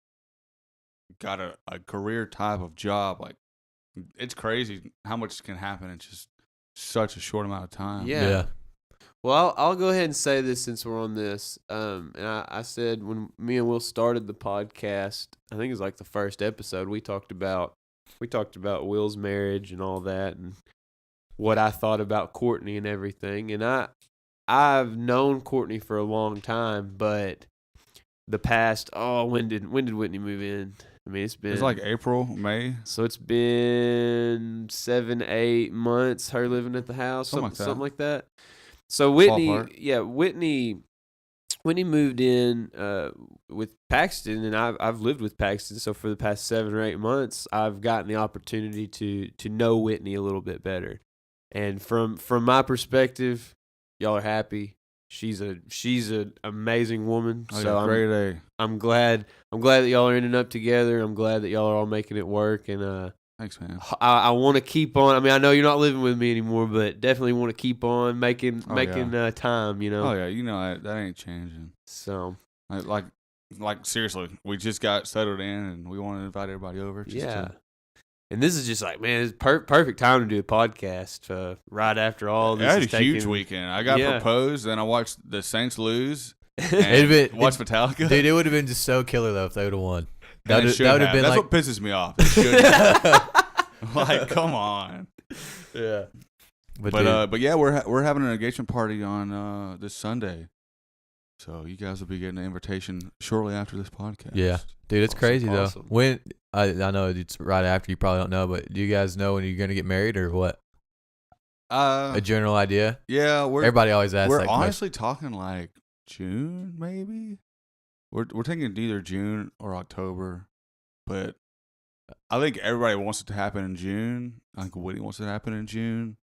[SPEAKER 4] got a career type of job. Like, it's crazy how much can happen in just such a short amount of time.
[SPEAKER 3] Yeah. Well, I'll go ahead and say this since we're on this. And I said when me and Will started the podcast, I think it was like the first episode, we talked about Will's marriage and all that, and what I thought about Courtney and everything. And I've known Courtney for a long time, but the past when did Whitney move in? I mean, it's been
[SPEAKER 4] It's like April, May.
[SPEAKER 3] so it's been 7-8 months her living at the house, something like that. So Whitney,
[SPEAKER 4] Ballpark.
[SPEAKER 3] Whitney moved in with Paxton, and I've lived with Paxton. So for the past 7 or 8 months, I've gotten the opportunity to know Whitney a little bit better. And from my perspective, y'all are happy. She's an amazing woman.
[SPEAKER 4] Oh,
[SPEAKER 3] so
[SPEAKER 4] yeah, great day.
[SPEAKER 3] I'm glad that y'all are ending up together. I'm glad that y'all are all making it work. And
[SPEAKER 4] Thanks, man.
[SPEAKER 3] I want to keep on. I mean, I know you're not living with me anymore, but definitely want to keep on making time. You know.
[SPEAKER 4] Oh yeah, you know that ain't changing.
[SPEAKER 3] So
[SPEAKER 4] Like seriously, we just got settled in, and we want to invite everybody over.
[SPEAKER 3] And this is just like, man, it's perfect time to do a podcast right after all this.
[SPEAKER 4] I had
[SPEAKER 3] is
[SPEAKER 4] a huge
[SPEAKER 3] taken-
[SPEAKER 4] weekend. I got proposed, then I watched the Saints lose,
[SPEAKER 1] It'd been-
[SPEAKER 4] and watched Metallica.
[SPEAKER 1] Dude, it would have been just so killer though if they would have won.
[SPEAKER 4] And it should
[SPEAKER 1] That would have been
[SPEAKER 4] That's
[SPEAKER 1] like,
[SPEAKER 4] what pisses me off. It should have. Like, come on.
[SPEAKER 1] yeah.
[SPEAKER 4] But yeah, we're having an engagement party on this Sunday, so you guys will be getting an invitation shortly after this podcast.
[SPEAKER 1] Yeah. Dude, it's
[SPEAKER 3] Awesome,
[SPEAKER 1] crazy
[SPEAKER 3] awesome.
[SPEAKER 1] though. When I know it's right after, you probably don't know, but do you guys know when you're gonna get married or what? A general idea?
[SPEAKER 4] Yeah,
[SPEAKER 1] Everybody always asks
[SPEAKER 4] we're
[SPEAKER 1] that question.
[SPEAKER 4] honestly talking like June, maybe. We're thinking either June or October, but I think everybody wants it to happen in June. I think Whitney wants it to happen in June,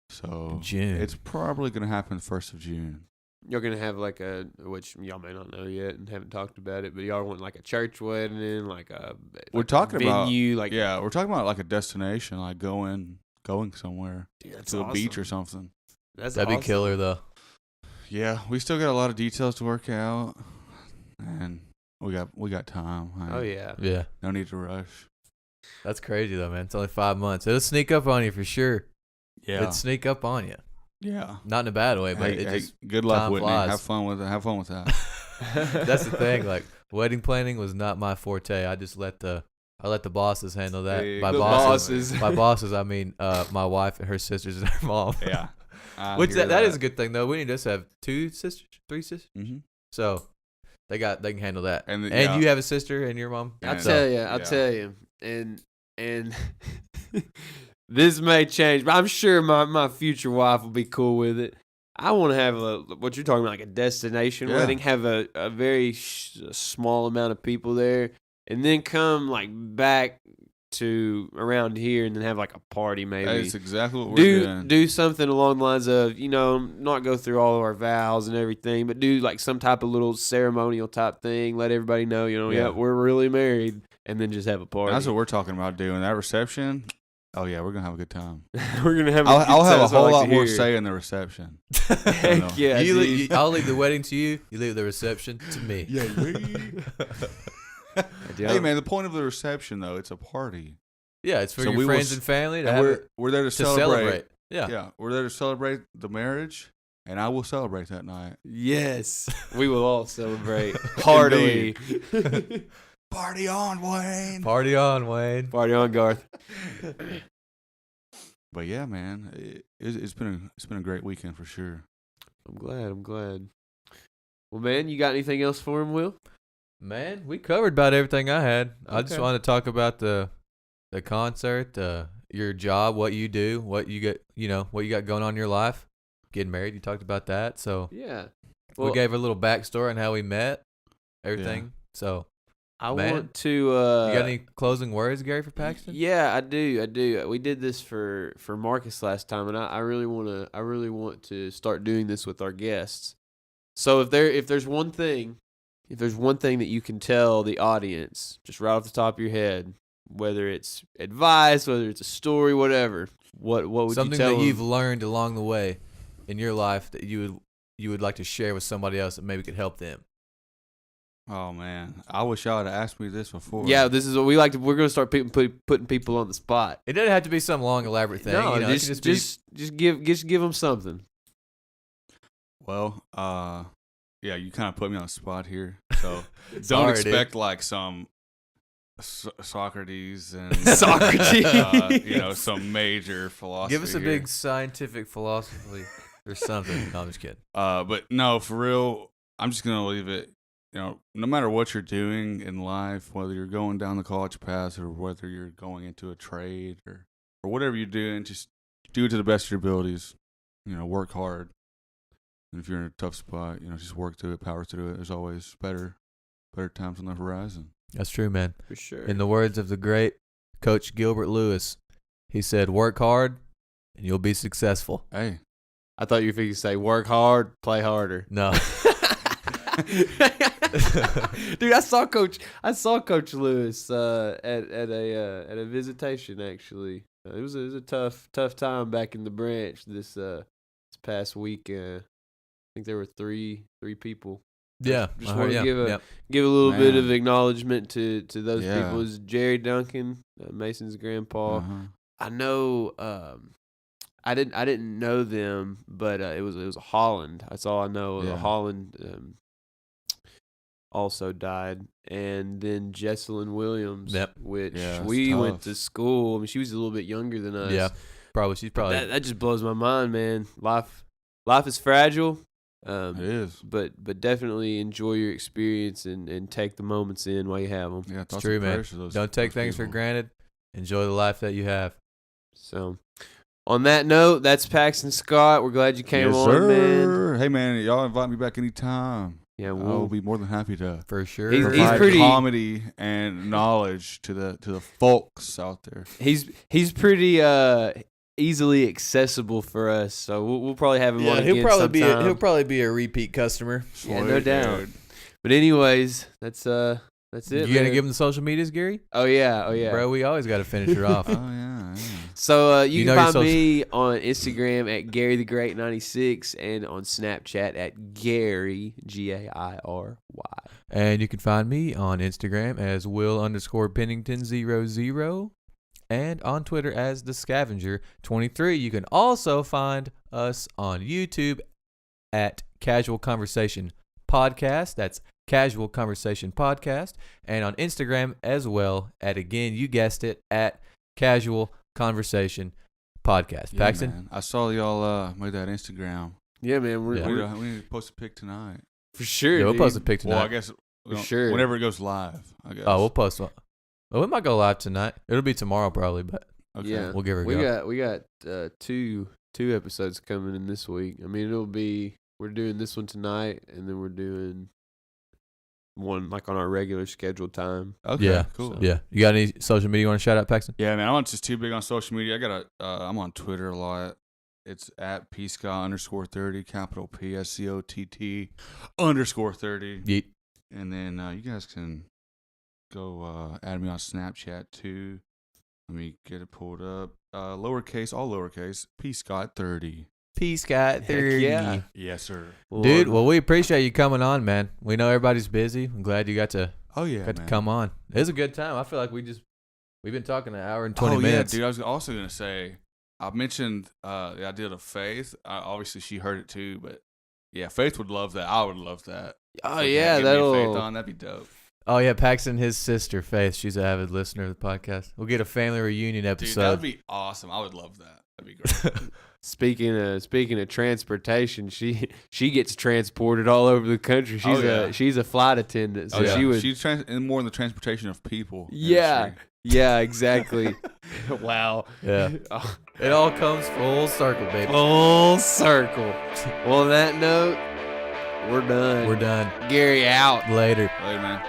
[SPEAKER 4] so
[SPEAKER 1] June.
[SPEAKER 4] it's probably gonna happen 1st of June.
[SPEAKER 3] You're gonna have like which y'all may not know yet and haven't talked about it, but y'all want like a church wedding, like a
[SPEAKER 4] We're talking about
[SPEAKER 3] venue, like
[SPEAKER 4] yeah, we're talking about like a destination, like going somewhere
[SPEAKER 3] dude, that's
[SPEAKER 4] to a
[SPEAKER 3] awesome.
[SPEAKER 4] beach or something.
[SPEAKER 3] That'd
[SPEAKER 1] be killer though.
[SPEAKER 4] Yeah, we still got a lot of details to work out, and we got time.
[SPEAKER 3] Oh yeah.
[SPEAKER 1] Yeah.
[SPEAKER 4] No need to rush.
[SPEAKER 1] That's crazy though, man. It's only 5 months. It'll sneak up on you for sure.
[SPEAKER 4] Yeah,
[SPEAKER 1] It'd sneak up on you.
[SPEAKER 4] yeah.
[SPEAKER 1] Not in a bad way, but
[SPEAKER 4] Hey, good luck,
[SPEAKER 1] time
[SPEAKER 4] Whitney.
[SPEAKER 1] flies.
[SPEAKER 4] Have fun with it. Have fun with that.
[SPEAKER 1] that's the thing. Like wedding planning was not my forte. I just let the bosses handle that.
[SPEAKER 4] Hey,
[SPEAKER 1] By
[SPEAKER 4] the
[SPEAKER 1] bosses, by bosses, I mean my wife and her sisters and her mom.
[SPEAKER 4] Yeah.
[SPEAKER 1] Which that is a good thing though. Whitney does have 2 sisters, 3 sisters,
[SPEAKER 4] Mm-hmm.
[SPEAKER 1] so they can handle that.
[SPEAKER 4] And
[SPEAKER 1] you have a sister and your mom.
[SPEAKER 3] I'll
[SPEAKER 4] Yeah.
[SPEAKER 3] tell you, and this may change, but I'm sure my future wife will be cool with it. I want to have what you're talking about, like a destination wedding, have a very small amount of people there, and then come like back to around here and then have like a party maybe.
[SPEAKER 4] That's exactly what we're doing.
[SPEAKER 3] Do something along the lines of, not go through all of our vows and everything, but do like some type of little ceremonial type thing. Let everybody know, yeah, we're really married, and then just have a party.
[SPEAKER 4] That's what we're talking about doing. That reception. Oh yeah, we're gonna have a good time.
[SPEAKER 3] We're gonna have.
[SPEAKER 4] I'll have a whole lot more say in the reception.
[SPEAKER 3] Heck yeah, dude.
[SPEAKER 1] I'll leave the wedding to you. You leave the reception to me.
[SPEAKER 4] Yeah. Hey man, the point of the reception though, it's a party.
[SPEAKER 1] Yeah, it's for
[SPEAKER 4] So we
[SPEAKER 1] your
[SPEAKER 4] will
[SPEAKER 1] friends and family to
[SPEAKER 4] And
[SPEAKER 1] have
[SPEAKER 4] we're there to
[SPEAKER 1] to
[SPEAKER 4] celebrate.
[SPEAKER 1] celebrate. Yeah.
[SPEAKER 4] Yeah, we're there to celebrate the marriage, and I will celebrate that night.
[SPEAKER 3] Yes, we will all celebrate heartily.
[SPEAKER 4] Party on, Wayne.
[SPEAKER 1] Party on, Wayne.
[SPEAKER 3] Party on, Garth.
[SPEAKER 4] But yeah, man, it's been a great weekend for sure.
[SPEAKER 3] I'm glad. Well, man, you got anything else for him, Will?
[SPEAKER 1] Man, we covered about everything I had. I just
[SPEAKER 3] Okay.
[SPEAKER 1] wanted to talk about the concert, your job, what you do, what you got going on in your life. Getting married, you talked about that. So
[SPEAKER 3] Yeah.
[SPEAKER 1] we gave a little backstory on how we met, everything.
[SPEAKER 4] Yeah.
[SPEAKER 1] So
[SPEAKER 3] I
[SPEAKER 1] man,
[SPEAKER 3] want to.
[SPEAKER 1] you got any closing words, Gary, for Paxton?
[SPEAKER 3] Yeah, I do. We did this for Marcus last time, and I really want to start doing this with our guests. So if there's one thing that you can tell the audience, just right off the top of your head, whether it's advice, whether it's a story, whatever, what would
[SPEAKER 1] Something
[SPEAKER 3] you tell
[SPEAKER 1] that you've
[SPEAKER 3] them?
[SPEAKER 1] learned along the way in your life that you would like to share with somebody else that maybe could help them?
[SPEAKER 4] Oh man, I wish y'all had asked me this before.
[SPEAKER 3] Yeah, this is what we like to. We're gonna start putting people on the spot.
[SPEAKER 1] It doesn't have to be some long, elaborate thing.
[SPEAKER 3] No,
[SPEAKER 1] you know, it could
[SPEAKER 3] just give them something.
[SPEAKER 4] Well, yeah, you kind of put me on the spot here, so don't
[SPEAKER 1] Sorry, dude.
[SPEAKER 4] expect like some Socrates and
[SPEAKER 3] Socrates.
[SPEAKER 4] some major philosophy.
[SPEAKER 1] Give us a
[SPEAKER 4] here.
[SPEAKER 1] big scientific philosophy or something. No, I'm just kidding.
[SPEAKER 4] But no, for real, I'm just gonna leave it. No matter what you're doing in life, whether you're going down the college path or whether you're going into a trade or whatever you're doing, just do it to the best of your abilities. Work hard. And if you're in a tough spot, just work through it, power through it. There's always better times on the horizon.
[SPEAKER 1] That's true, man.
[SPEAKER 3] For sure.
[SPEAKER 1] In the words of the great Coach Gilbert Lewis, he said, "Work hard, and you'll be successful."
[SPEAKER 4] Hey,
[SPEAKER 3] I thought you were going to say, work hard, play harder.
[SPEAKER 1] No.
[SPEAKER 3] Dude, I saw Coach Lewis at a visitation. Actually, it was a tough time back in the branch this past week. I think there were three people.
[SPEAKER 1] Yeah.
[SPEAKER 3] Just
[SPEAKER 1] I
[SPEAKER 3] want
[SPEAKER 1] heard,
[SPEAKER 3] to
[SPEAKER 1] yeah.
[SPEAKER 3] give a little bit
[SPEAKER 4] Man.
[SPEAKER 3] of acknowledgement to those
[SPEAKER 4] Yeah.
[SPEAKER 3] people. It was Jerry Duncan, Mason's grandpa.
[SPEAKER 4] uh-huh.
[SPEAKER 3] I know. I didn't know them, but it was Holland. That's all I know.
[SPEAKER 4] Yeah.
[SPEAKER 3] Holland also died, and then Jesselyn Williams,
[SPEAKER 1] Yep.
[SPEAKER 3] which
[SPEAKER 4] Yeah, it's
[SPEAKER 3] we went
[SPEAKER 4] tough.
[SPEAKER 3] to school. I mean, she was a little bit younger than us.
[SPEAKER 1] Yeah. She's probably.
[SPEAKER 3] That just blows my mind, man. Life is fragile.
[SPEAKER 4] It is.
[SPEAKER 3] But definitely enjoy your experience and take the moments in while you have them.
[SPEAKER 4] Yeah,
[SPEAKER 1] It's true, man. Don't take things for granted. Enjoy the life that you have.
[SPEAKER 3] So, on that note, that's Paxton Scott. We're glad you came on, man.
[SPEAKER 4] Hey, man, y'all invite me back anytime.
[SPEAKER 3] Yeah,
[SPEAKER 4] I'll
[SPEAKER 3] we'll
[SPEAKER 4] be more than happy to
[SPEAKER 1] For sure.
[SPEAKER 3] He's
[SPEAKER 4] provide
[SPEAKER 3] pretty-
[SPEAKER 4] comedy and knowledge to the folks out there.
[SPEAKER 3] he's pretty easily accessible for us, so we'll probably have him on again sometime.
[SPEAKER 1] he'll probably be a repeat customer.
[SPEAKER 3] Yeah, no
[SPEAKER 4] Sweet,
[SPEAKER 3] doubt.
[SPEAKER 4] dude.
[SPEAKER 3] But anyways, that's it.
[SPEAKER 1] You gonna
[SPEAKER 3] man.
[SPEAKER 1] give him the social medias, Gary?
[SPEAKER 3] Oh yeah.
[SPEAKER 1] Bro, we always got to finish it off.
[SPEAKER 4] Oh yeah.
[SPEAKER 3] So you
[SPEAKER 1] You
[SPEAKER 3] can
[SPEAKER 1] know your
[SPEAKER 3] find
[SPEAKER 1] social-
[SPEAKER 3] me on Instagram at GaryTheGreat96 and on Snapchat at Gary GAIRY.
[SPEAKER 1] And you can find me on Instagram as Will_Pennington00 and on Twitter as The Scavenger23. You can also find us on YouTube at Casual Conversation Podcast. That's Casual Conversation Podcast. And on Instagram as well at, again, you guessed it, at Casual Conversation Podcast.
[SPEAKER 4] Yeah,
[SPEAKER 1] Paxton?
[SPEAKER 4] man. I saw y'all made that Instagram.
[SPEAKER 3] Yeah, man,
[SPEAKER 1] Yeah.
[SPEAKER 4] We need to post a pic tonight.
[SPEAKER 3] for sure.
[SPEAKER 1] Yeah, we'll
[SPEAKER 3] dude.
[SPEAKER 1] post a pic tonight.
[SPEAKER 4] Well, I guess
[SPEAKER 3] sure.
[SPEAKER 4] whenever it goes live. I guess.
[SPEAKER 1] Oh, we'll post one. Well, we might go live tonight. It'll be tomorrow probably, but
[SPEAKER 4] Okay.
[SPEAKER 3] Yeah,
[SPEAKER 1] we'll give her a go.
[SPEAKER 3] we got two episodes coming in this week. I mean, we're doing this one tonight, and then we're doing one like on our regular scheduled time.
[SPEAKER 4] Okay.
[SPEAKER 1] Yeah.
[SPEAKER 4] Cool.
[SPEAKER 1] Yeah. You got any social media you want to shout out, Paxton?
[SPEAKER 4] Yeah, man. I'm not just too big on social media. I'm on Twitter a lot. It's at PScott_30, capital PSCOTT _30.
[SPEAKER 1] Yeet.
[SPEAKER 4] And then you guys can go add me on Snapchat too. Let me get it pulled up. Lowercase, all lowercase, PScott30.
[SPEAKER 1] Scott
[SPEAKER 3] Heck
[SPEAKER 1] 30.
[SPEAKER 3] yeah.
[SPEAKER 4] Yes, sir.
[SPEAKER 1] Dude, well, we appreciate you coming on, man. We know everybody's busy. I'm glad you got to
[SPEAKER 4] Oh yeah,
[SPEAKER 1] to
[SPEAKER 4] man.
[SPEAKER 1] come on. It was a good time. I feel like we've been talking an hour and 20
[SPEAKER 4] oh,
[SPEAKER 1] minutes.
[SPEAKER 4] Yeah, dude. I was also gonna say, I mentioned the idea of Faith. Obviously, she heard it too, but yeah, Faith would love that. I would love that.
[SPEAKER 3] Oh
[SPEAKER 4] So,
[SPEAKER 3] yeah,
[SPEAKER 4] get me a Faith
[SPEAKER 3] that'll
[SPEAKER 4] on. That'd be dope.
[SPEAKER 1] Oh yeah, Paxton, his sister Faith. She's an avid listener of the podcast. We'll get a family reunion
[SPEAKER 4] Dude,
[SPEAKER 1] episode.
[SPEAKER 4] that'd be awesome. I would love that. That'd be great.
[SPEAKER 3] Speaking of transportation, she gets transported all over the country. She's a flight attendant, so she was
[SPEAKER 4] She's more in the transportation of people.
[SPEAKER 3] yeah
[SPEAKER 4] industry.
[SPEAKER 3] yeah exactly. Wow.
[SPEAKER 1] Yeah. It all comes full circle, baby.
[SPEAKER 3] Full circle. Well, on that note, we're done.
[SPEAKER 1] We're done.
[SPEAKER 3] Gary out.
[SPEAKER 1] Later.
[SPEAKER 4] Later, man.